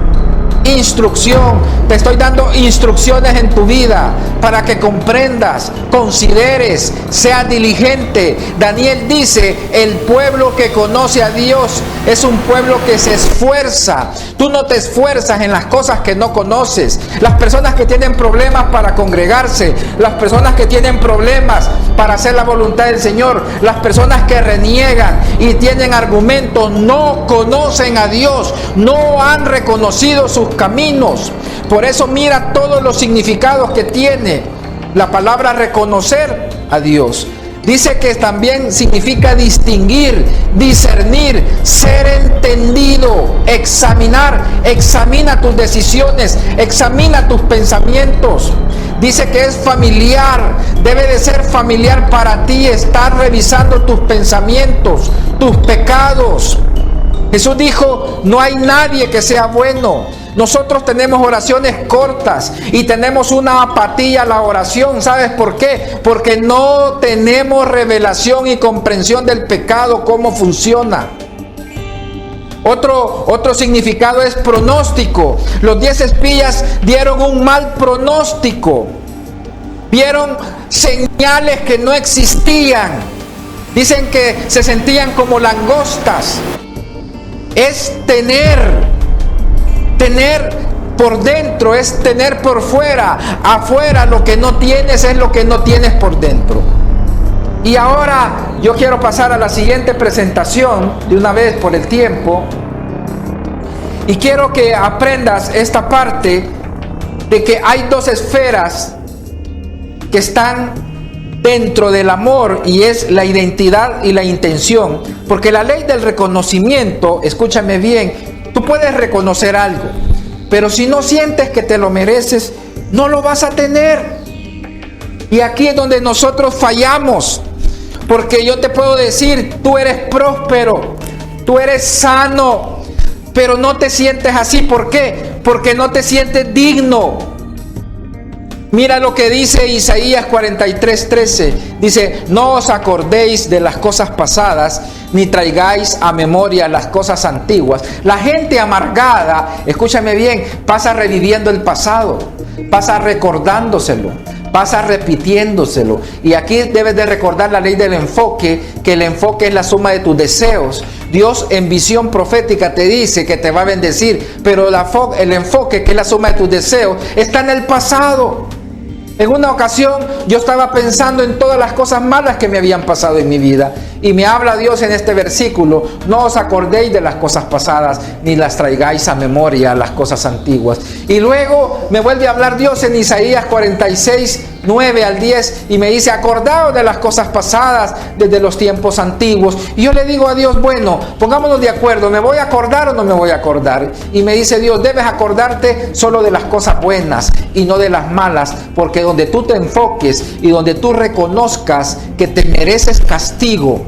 instrucción. Te estoy dando instrucciones en tu vida para que comprendas, consideres, seas diligente. Daniel dice, el pueblo que conoce a Dios es un pueblo que se esfuerza. Tú no te esfuerzas en las cosas que no conoces. Las personas que tienen problemas para congregarse, las personas que tienen problemas para hacer la voluntad del Señor, las personas que reniegan y tienen argumentos, no conocen a Dios, no han reconocido sus caminos. Por eso mira todos los significados que tiene la palabra reconocer a Dios. Dice que también significa distinguir, discernir, ser entendido, examinar. Examina tus decisiones, examina tus pensamientos. Dice que es familiar, debe de ser familiar para ti estar revisando tus pensamientos, tus pecados. Jesús dijo, no hay nadie que sea bueno. Nosotros tenemos oraciones cortas y tenemos una apatía a la oración. ¿Sabes por qué? Porque no tenemos revelación y comprensión del pecado, cómo funciona. Otro significado es pronóstico. Los 10 espías dieron un mal pronóstico. Vieron señales que no existían. Dicen que se sentían como langostas. Es tener por dentro, es tener por fuera. Afuera lo que no tienes es lo que no tienes por dentro. Y ahora yo quiero pasar a la siguiente presentación de una vez por el tiempo. Y quiero que aprendas esta parte de que hay dos esferas que están dentro del amor, y es la identidad y la intención. Porque la ley del reconocimiento, escúchame bien, Tú puedes reconocer algo, pero si no sientes que te lo mereces, no lo vas a tener. Y aquí es donde nosotros fallamos, porque yo te puedo decir, tú eres próspero, tú eres sano, pero no te sientes así. ¿Por qué? Porque no te sientes digno. Mira lo que dice Isaías 43:13. Dice: no os acordéis de las cosas pasadas, ni traigáis a memoria las cosas antiguas. La gente amargada, escúchame bien, pasa reviviendo el pasado, pasa recordándoselo, pasa repitiéndoselo. Y aquí debes de recordar la ley del enfoque, que el enfoque es la suma de tus deseos. Dios en visión profética te dice que te va a bendecir, pero el enfoque, que es la suma de tus deseos, está en el pasado. En una ocasión yo estaba pensando en todas las cosas malas que me habían pasado en mi vida, y me habla Dios en este versículo: no os acordéis de las cosas pasadas, ni las traigáis a memoria las cosas antiguas. Y luego me vuelve a hablar Dios en Isaías 46:9-10, y me dice: acordaos de las cosas pasadas desde los tiempos antiguos. Y yo le digo a Dios: bueno, pongámonos de acuerdo, ¿me voy a acordar o no me voy a acordar? Y me dice Dios: debes acordarte solo de las cosas buenas y no de las malas, porque donde tú te enfoques y donde tú reconozcas que te mereces castigo,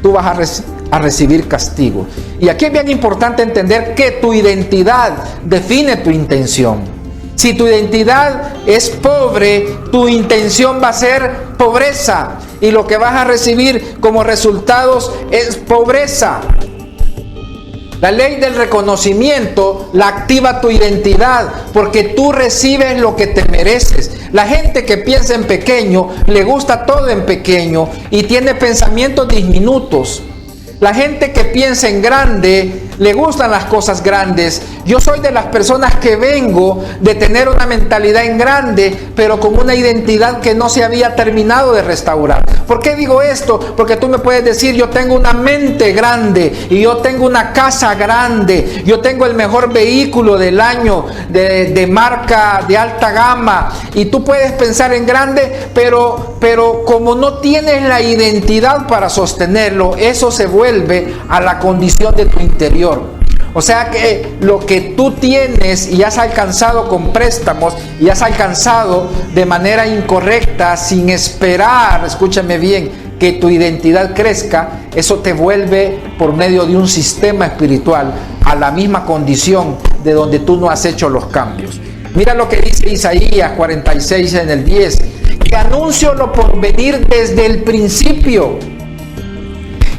tú vas a recibir castigo. Y aquí es bien importante entender que tu identidad define tu intención. Si tu identidad es pobre, tu intención va a ser pobreza, y lo que vas a recibir como resultados es pobreza. La ley del reconocimiento la activa tu identidad, porque tú recibes lo que te mereces. La gente que piensa en pequeño, le gusta todo en pequeño y tiene pensamientos diminutos. La gente que piensa en grande, le gustan las cosas grandes. Yo soy de las personas que vengo de tener una mentalidad en grande, pero con una identidad que no se había terminado de restaurar. ¿Por qué digo esto? Porque tú me puedes decir: yo tengo una mente grande, y yo tengo una casa grande, yo tengo el mejor vehículo del año, de marca de alta gama, y tú puedes pensar en grande, pero como no tienes la identidad para sostenerlo, eso se vuelve a la condición de tu interior. O sea que lo que tú tienes y has alcanzado con préstamos, y has alcanzado de manera incorrecta, sin esperar, escúchame bien, que tu identidad crezca, eso te vuelve, por medio de un sistema espiritual, a la misma condición de donde tú no has hecho los cambios. Mira lo que dice Isaías 46:10: que anuncio lo por venir desde el principio,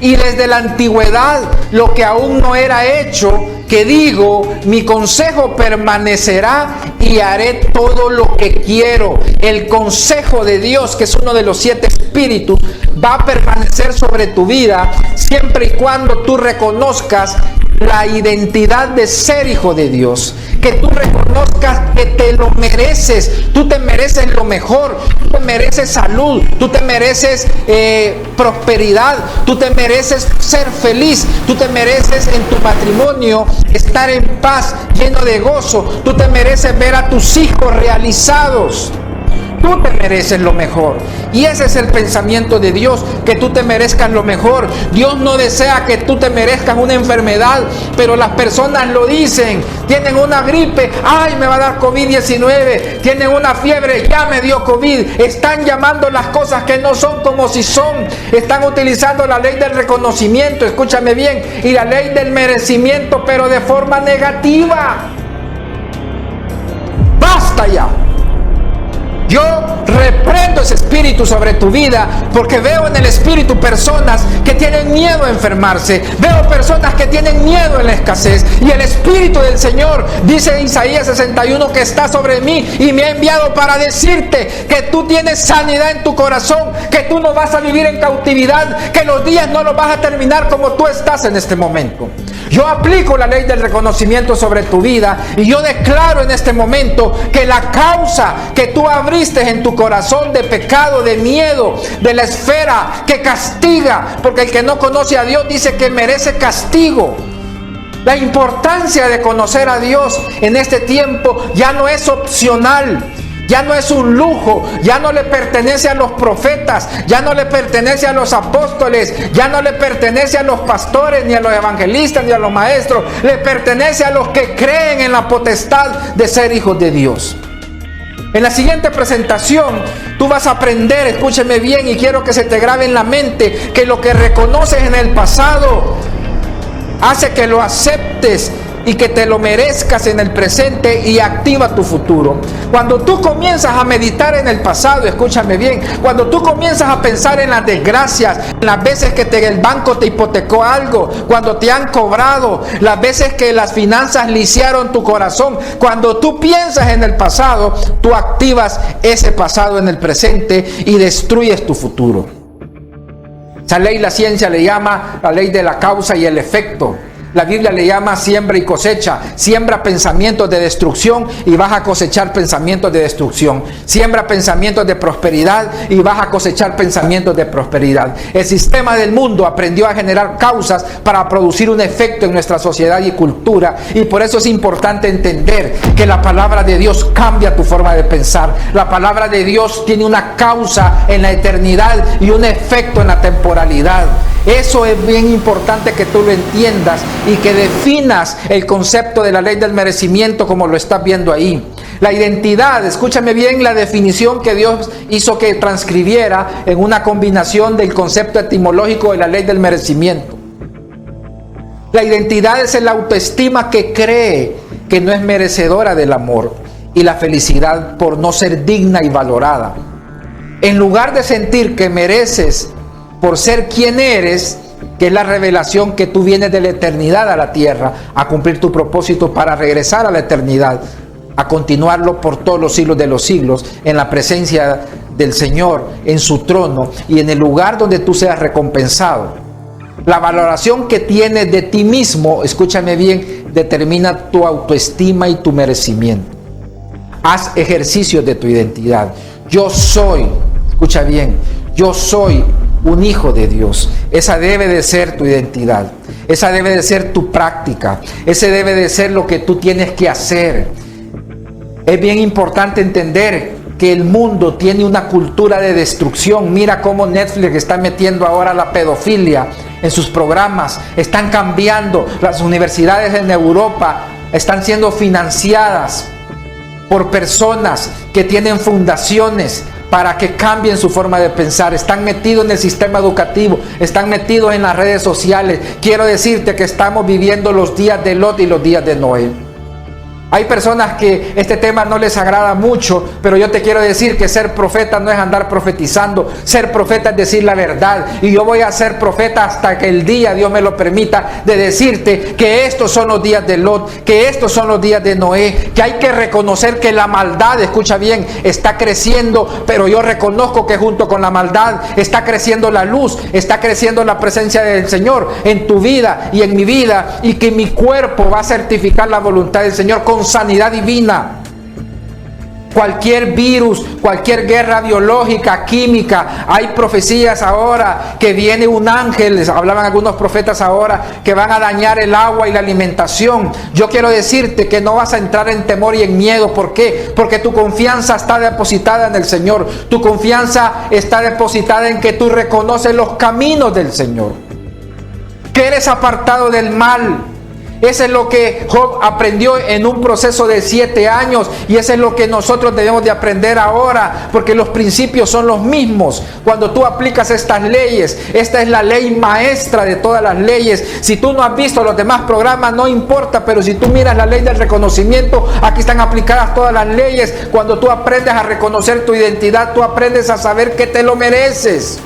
y desde la antigüedad lo que aún no era hecho, que digo: mi consejo permanecerá y haré todo lo que quiero. El consejo de Dios, que es uno de los 7 espíritus, va a permanecer sobre tu vida siempre y cuando tú reconozcas la identidad de ser hijo de Dios, que tú reconozcas que te lo mereces. Tú te mereces lo mejor, tú te mereces salud, tú te mereces prosperidad, tú te mereces ser feliz, tú te mereces en tu matrimonio estar en paz, lleno de gozo, tú te mereces ver a tus hijos realizados. Tú te mereces lo mejor. Y ese es el pensamiento de Dios, que tú te merezcas lo mejor. Dios no desea que tú te merezcas una enfermedad, pero las personas lo dicen. Tienen una gripe: ay, me va a dar COVID-19. Tienen una fiebre: ya me dio COVID. Están llamando las cosas que no son como si son. Están utilizando la ley del reconocimiento, escúchame bien, y la ley del merecimiento, pero de forma negativa. ¡Basta ya! Yo reprendo ese espíritu sobre tu vida, porque veo en el espíritu personas que tienen miedo a enfermarse. Veo personas que tienen miedo en la escasez. Y el Espíritu del Señor, dice en Isaías 61, que está sobre mí y me ha enviado para decirte que tú tienes sanidad en tu corazón, que tú no vas a vivir en cautividad, que los días no los vas a terminar como tú estás en este momento. Yo aplico la ley del reconocimiento sobre tu vida, y yo declaro en este momento que la causa que tú abriste en tu corazón de pecado, de miedo, de la esfera que castiga, porque el que no conoce a Dios dice que merece castigo. La importancia de conocer a Dios en este tiempo ya no es opcional. ya no es un lujo, ya no le pertenece a los profetas, ya no le pertenece a los apóstoles, ya no le pertenece a los pastores, ni a los evangelistas, ni a los maestros, le pertenece a los que creen en la potestad de ser hijos de Dios. En la siguiente presentación, tú vas a aprender, escúcheme bien y quiero que se te grabe en la mente, que lo que reconoces en el pasado hace que lo aceptes y que te lo merezcas en el presente y activa tu futuro. Cuando tú comienzas a meditar en el pasado, escúchame bien, cuando tú comienzas a pensar en las desgracias, en las veces que el banco te hipotecó algo, cuando te han cobrado, las veces que las finanzas lisiaron tu corazón, cuando tú piensas en el pasado, tú activas ese pasado en el presente y destruyes tu futuro. Esa ley la ciencia le llama la ley de la causa y el efecto. La Biblia le llama siembra y cosecha. Siembra pensamientos de destrucción y vas a cosechar pensamientos de destrucción. Siembra pensamientos de prosperidad y vas a cosechar pensamientos de prosperidad. El sistema del mundo aprendió a generar causas para producir un efecto en nuestra sociedad y cultura, y por eso es importante entender que la palabra de Dios cambia tu forma de pensar. La palabra de Dios tiene una causa en la eternidad y un efecto en la temporalidad. Eso es bien importante que tú lo entiendas y que definas el concepto de la ley del merecimiento como lo estás viendo ahí. La identidad, escúchame bien la definición que Dios hizo que transcribiera en una combinación del concepto etimológico de la ley del merecimiento. La identidad es el autoestima que cree que no es merecedora del amor y la felicidad por no ser digna y valorada. En lugar de sentir que mereces por ser quien eres, que es la revelación que tú vienes de la eternidad a la tierra, a cumplir tu propósito para regresar a la eternidad, a continuarlo por todos los siglos de los siglos, en la presencia del Señor, en su trono y en el lugar donde tú seas recompensado. La valoración que tienes de ti mismo, escúchame bien, determina tu autoestima y tu merecimiento. Haz ejercicio de tu identidad. Yo soy, escucha bien, yo soy un hijo de Dios. Esa debe de ser tu identidad. Esa debe de ser tu práctica. Ese debe de ser lo que tú tienes que hacer. Es bien importante entender que el mundo tiene una cultura de destrucción. Mira cómo Netflix está metiendo ahora la pedofilia en sus programas. Están cambiando. Las universidades en Europa están siendo financiadas por personas que tienen fundaciones para que cambien su forma de pensar. Están metidos en el sistema educativo, están metidos en las redes sociales. Quiero decirte que estamos viviendo los días de Lot y los días de Noé. Hay personas que este tema no les agrada mucho, pero yo te quiero decir que ser profeta no es andar profetizando. Ser profeta es decir la verdad. Y yo voy a ser profeta hasta que el día, Dios me lo permita, de decirte que estos son los días de Lot, que estos son los días de Noé, que hay que reconocer que la maldad, escucha bien, está creciendo, pero yo reconozco que junto con la maldad está creciendo la luz, está creciendo la presencia del Señor en tu vida y en mi vida, y que mi cuerpo va a certificar la voluntad del Señor con sanidad divina. Cualquier virus, cualquier guerra biológica, química, hay profecías ahora que viene un ángel, les hablaban algunos profetas ahora, que van a dañar el agua y la alimentación. Yo quiero decirte que no vas a entrar en temor y en miedo. ¿Por qué? Porque tu confianza está depositada en el Señor. Tu confianza está depositada en que tú reconoces los caminos del Señor, que eres apartado del mal. Eso es lo que Job aprendió en un proceso de 7 años, y eso es lo que nosotros debemos de aprender ahora, porque los principios son los mismos. Cuando tú aplicas estas leyes, esta es la ley maestra de todas las leyes. Si tú no has visto los demás programas, no importa, pero si tú miras la ley del reconocimiento, aquí están aplicadas todas las leyes. Cuando tú aprendes a reconocer tu identidad, tú aprendes a saber que te lo mereces.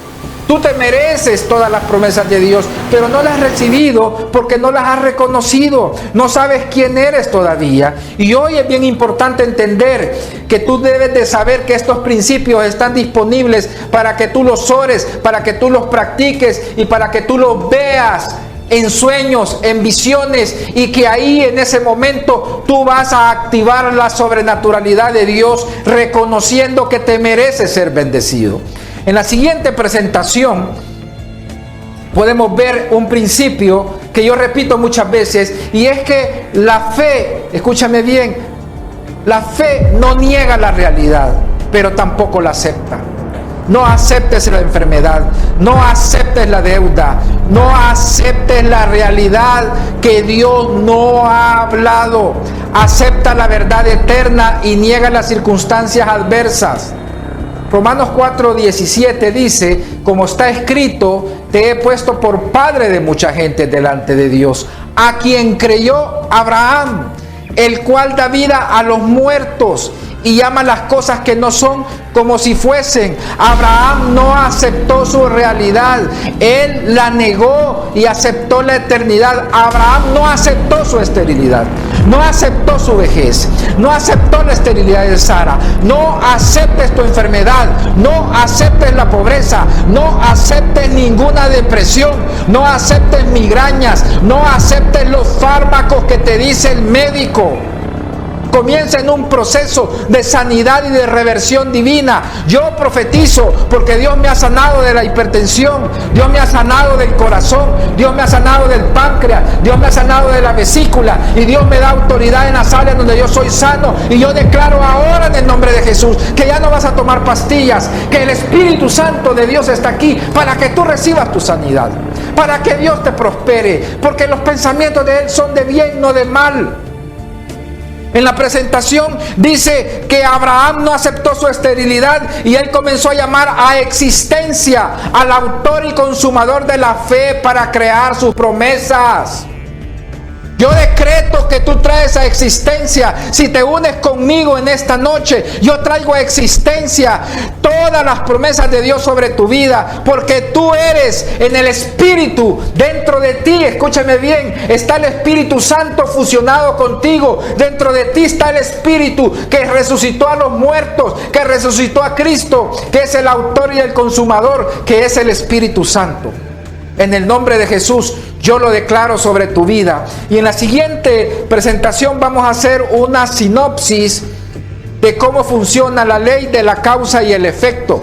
Tú te mereces todas las promesas de Dios, pero no las has recibido porque no las has reconocido. No sabes quién eres todavía. Y hoy es bien importante entender que tú debes de saber que estos principios están disponibles para que tú los ores, para que tú los practiques y para que tú los veas en sueños, en visiones, y que ahí en ese momento tú vas a activar la sobrenaturalidad de Dios, reconociendo que te mereces ser bendecido. En la siguiente presentación podemos ver un principio que yo repito muchas veces, y es que la fe, escúchame bien, La fe no niega la realidad, pero tampoco la acepta. No aceptes la enfermedad, no aceptes la deuda, no aceptes la realidad que Dios no ha hablado. Acepta la verdad eterna y niega las circunstancias adversas. Romanos 4:17 dice, como está escrito, te he puesto por padre de mucha gente delante de Dios, a quien creyó Abraham, el cual da vida a los muertos y llama las cosas que no son como si fuesen. Abraham no aceptó su realidad, él la negó y aceptó la eternidad. Abraham no aceptó su esterilidad, no aceptó su vejez, no aceptó la esterilidad de Sara. No aceptes tu enfermedad, no aceptes la pobreza, no aceptes ninguna depresión, no aceptes migrañas, no aceptes los fármacos que te dice el médico. Comienza en un proceso de sanidad y de reversión divina. Yo profetizo porque Dios me ha sanado de la hipertensión, Dios me ha sanado del corazón, Dios me ha sanado del páncreas, Dios me ha sanado de la vesícula y Dios me da autoridad en las áreas donde yo soy sano. Y yo declaro ahora en el nombre de Jesús que ya no vas a tomar pastillas, que el Espíritu Santo de Dios está aquí para que tú recibas tu sanidad, para que Dios te prospere, porque los pensamientos de Él son de bien, no de mal. En la presentación dice que Abraham no aceptó su esterilidad y él comenzó a llamar a existencia al autor y consumador de la fe para crear sus promesas. Yo decreto que tú traes a existencia. Si te unes conmigo en esta noche, yo traigo a existencia todas las promesas de Dios sobre tu vida, porque tú eres en el Espíritu dentro de ti. Escúchame bien, está el Espíritu Santo fusionado contigo. Dentro de ti está el Espíritu que resucitó a los muertos, que resucitó a Cristo, que es el autor y el consumador, que es el Espíritu Santo. En el nombre de Jesús, yo lo declaro sobre tu vida. Y en la siguiente presentación vamos a hacer una sinopsis de cómo funciona la ley de la causa y el efecto.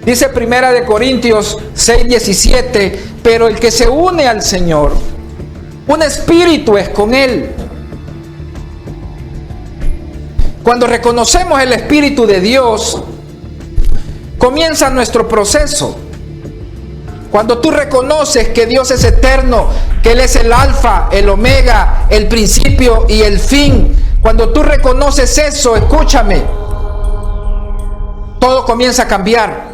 Dice 1 Corintios 6:17, pero el que se une al Señor, un espíritu es con Él. Cuando reconocemos el Espíritu de Dios, comienza nuestro proceso. Cuando tú reconoces que Dios es eterno, que Él es el alfa, el omega, el principio y el fin. Cuando tú reconoces eso, escúchame, todo comienza a cambiar.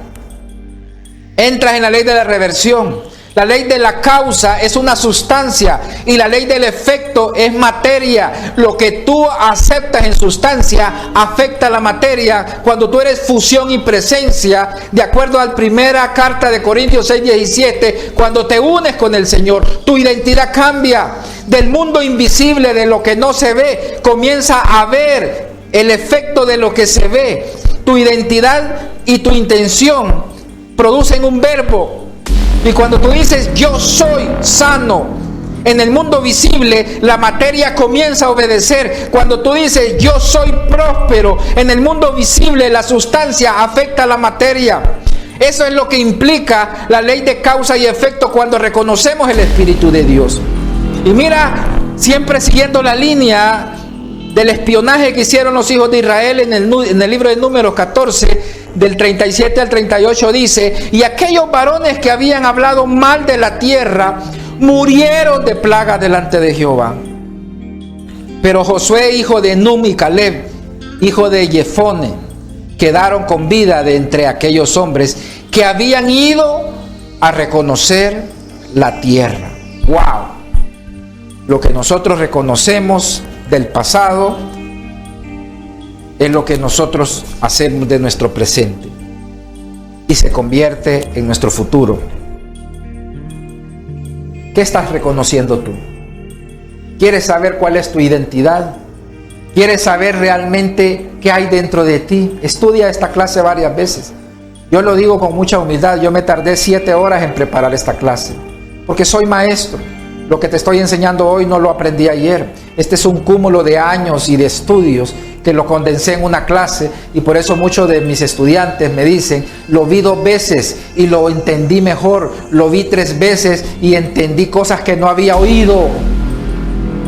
Entras en la ley de la reversión. La ley de la causa es una sustancia y la ley del efecto es materia. Lo que tú aceptas en sustancia afecta a la materia. Cuando tú eres fusión y presencia, de acuerdo a la primera carta de Corintios 6:17, cuando te unes con el Señor, tu identidad cambia. Del mundo invisible, de lo que no se ve, comienza a ver el efecto de lo que se ve. Tu identidad y tu intención producen un verbo. Y cuando tú dices yo soy sano, en el mundo visible la materia comienza a obedecer. Cuando tú dices yo soy próspero, en el mundo visible la sustancia afecta a la materia. Eso es lo que implica la ley de causa y efecto cuando reconocemos el Espíritu de Dios. Y mira, siempre siguiendo la línea del espionaje que hicieron los hijos de Israel en el libro de Números 14, del 37 al 38 dice, y aquellos varones que habían hablado mal de la tierra, murieron de plaga delante de Jehová. Pero Josué, hijo de Nun, y Caleb, hijo de Jefone, quedaron con vida de entre aquellos hombres que habían ido a reconocer la tierra. ¡Wow! Lo que nosotros reconocemos del pasado es lo que nosotros hacemos de nuestro presente y se convierte en nuestro futuro. ¿Qué estás reconociendo tú? ¿Quieres saber cuál es tu identidad? ¿Quieres saber realmente qué hay dentro de ti? Estudia esta clase varias veces. Yo lo digo con mucha humildad, yo me tardé 7 horas en preparar esta clase, porque soy maestro. Lo que te estoy enseñando hoy no lo aprendí ayer. Este es un cúmulo de años y de estudios que lo condensé en una clase, y por eso muchos de mis estudiantes me dicen, lo vi 2 veces y lo entendí mejor, lo vi 3 veces y entendí cosas que no había oído.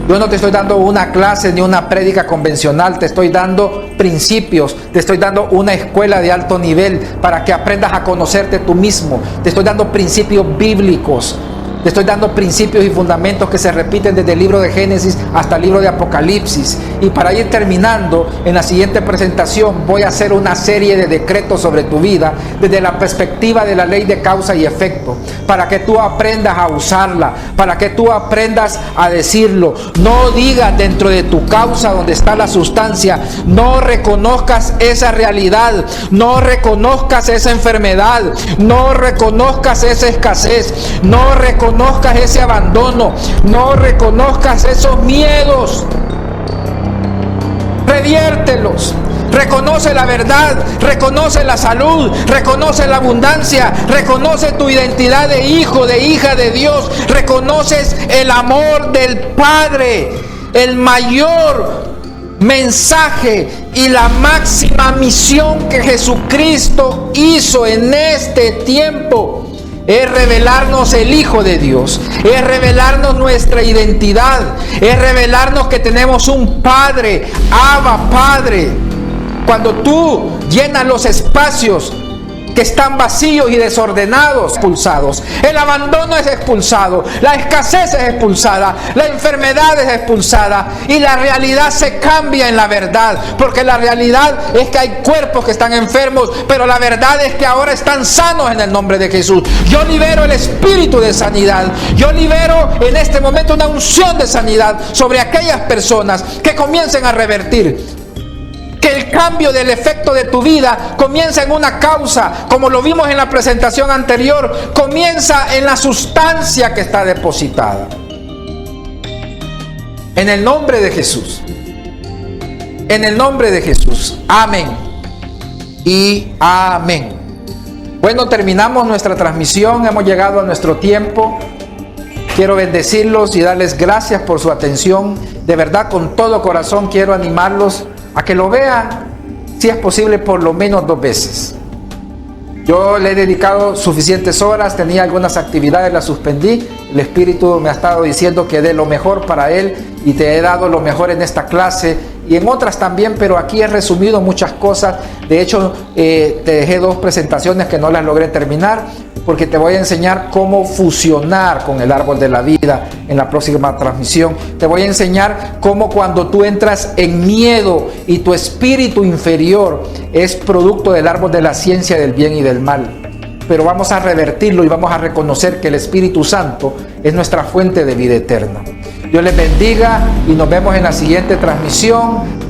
Yo no te estoy dando una clase ni una prédica convencional, te estoy dando principios, te estoy dando una escuela de alto nivel para que aprendas a conocerte tú mismo. Te estoy dando principios bíblicos. Te estoy dando principios y fundamentos que se repiten desde el libro de Génesis hasta el libro de Apocalipsis. Y para ir terminando, en la siguiente presentación voy a hacer una serie de decretos sobre tu vida desde la perspectiva de la ley de causa y efecto, para que tú aprendas a usarla, para que tú aprendas a decirlo. No digas dentro de tu causa donde está la sustancia, no reconozcas esa realidad, no reconozcas esa enfermedad, no reconozcas esa escasez, no reconozcas ese abandono, no reconozcas esos miedos. Reviértelos. Reconoce la verdad, reconoce la salud, reconoce la abundancia, reconoce tu identidad de hijo, de hija de Dios, reconoces el amor del Padre, el mayor mensaje y la máxima misión que Jesucristo hizo en este tiempo. Es revelarnos el Hijo de Dios, es revelarnos nuestra identidad, es revelarnos que tenemos un Padre, Abba Padre. Cuando tú llenas los espacios que están vacíos y desordenados, expulsados, el abandono es expulsado, la escasez es expulsada, la enfermedad es expulsada y la realidad se cambia en la verdad, porque la realidad es que hay cuerpos que están enfermos, pero la verdad es que ahora están sanos en el nombre de Jesús. Yo libero el espíritu de sanidad, yo libero en este momento una unción de sanidad sobre aquellas personas que comiencen a revertir. Que el cambio del efecto de tu vida comienza en una causa, como lo vimos en la presentación anterior, comienza en la sustancia que está depositada. En el nombre de Jesús. En el nombre de Jesús. Amén. Y amén. Bueno, terminamos nuestra transmisión, hemos llegado a nuestro tiempo. Quiero bendecirlos y darles gracias por su atención. De verdad, con todo corazón quiero animarlos a que lo vean, si es posible, por lo menos 2 veces. Yo le he dedicado suficientes horas, tenía algunas actividades, las suspendí. El Espíritu me ha estado diciendo que dé lo mejor para él y te he dado lo mejor en esta clase y en otras también, pero aquí he resumido muchas cosas. De hecho, te dejé 2 presentaciones que no las logré terminar, porque te voy a enseñar cómo fusionar con el árbol de la vida en la próxima transmisión. Te voy a enseñar cómo cuando tú entras en miedo y tu espíritu inferior es producto del árbol de la ciencia del bien y del mal. Pero vamos a revertirlo y vamos a reconocer que el Espíritu Santo es nuestra fuente de vida eterna. Dios les bendiga y nos vemos en la siguiente transmisión.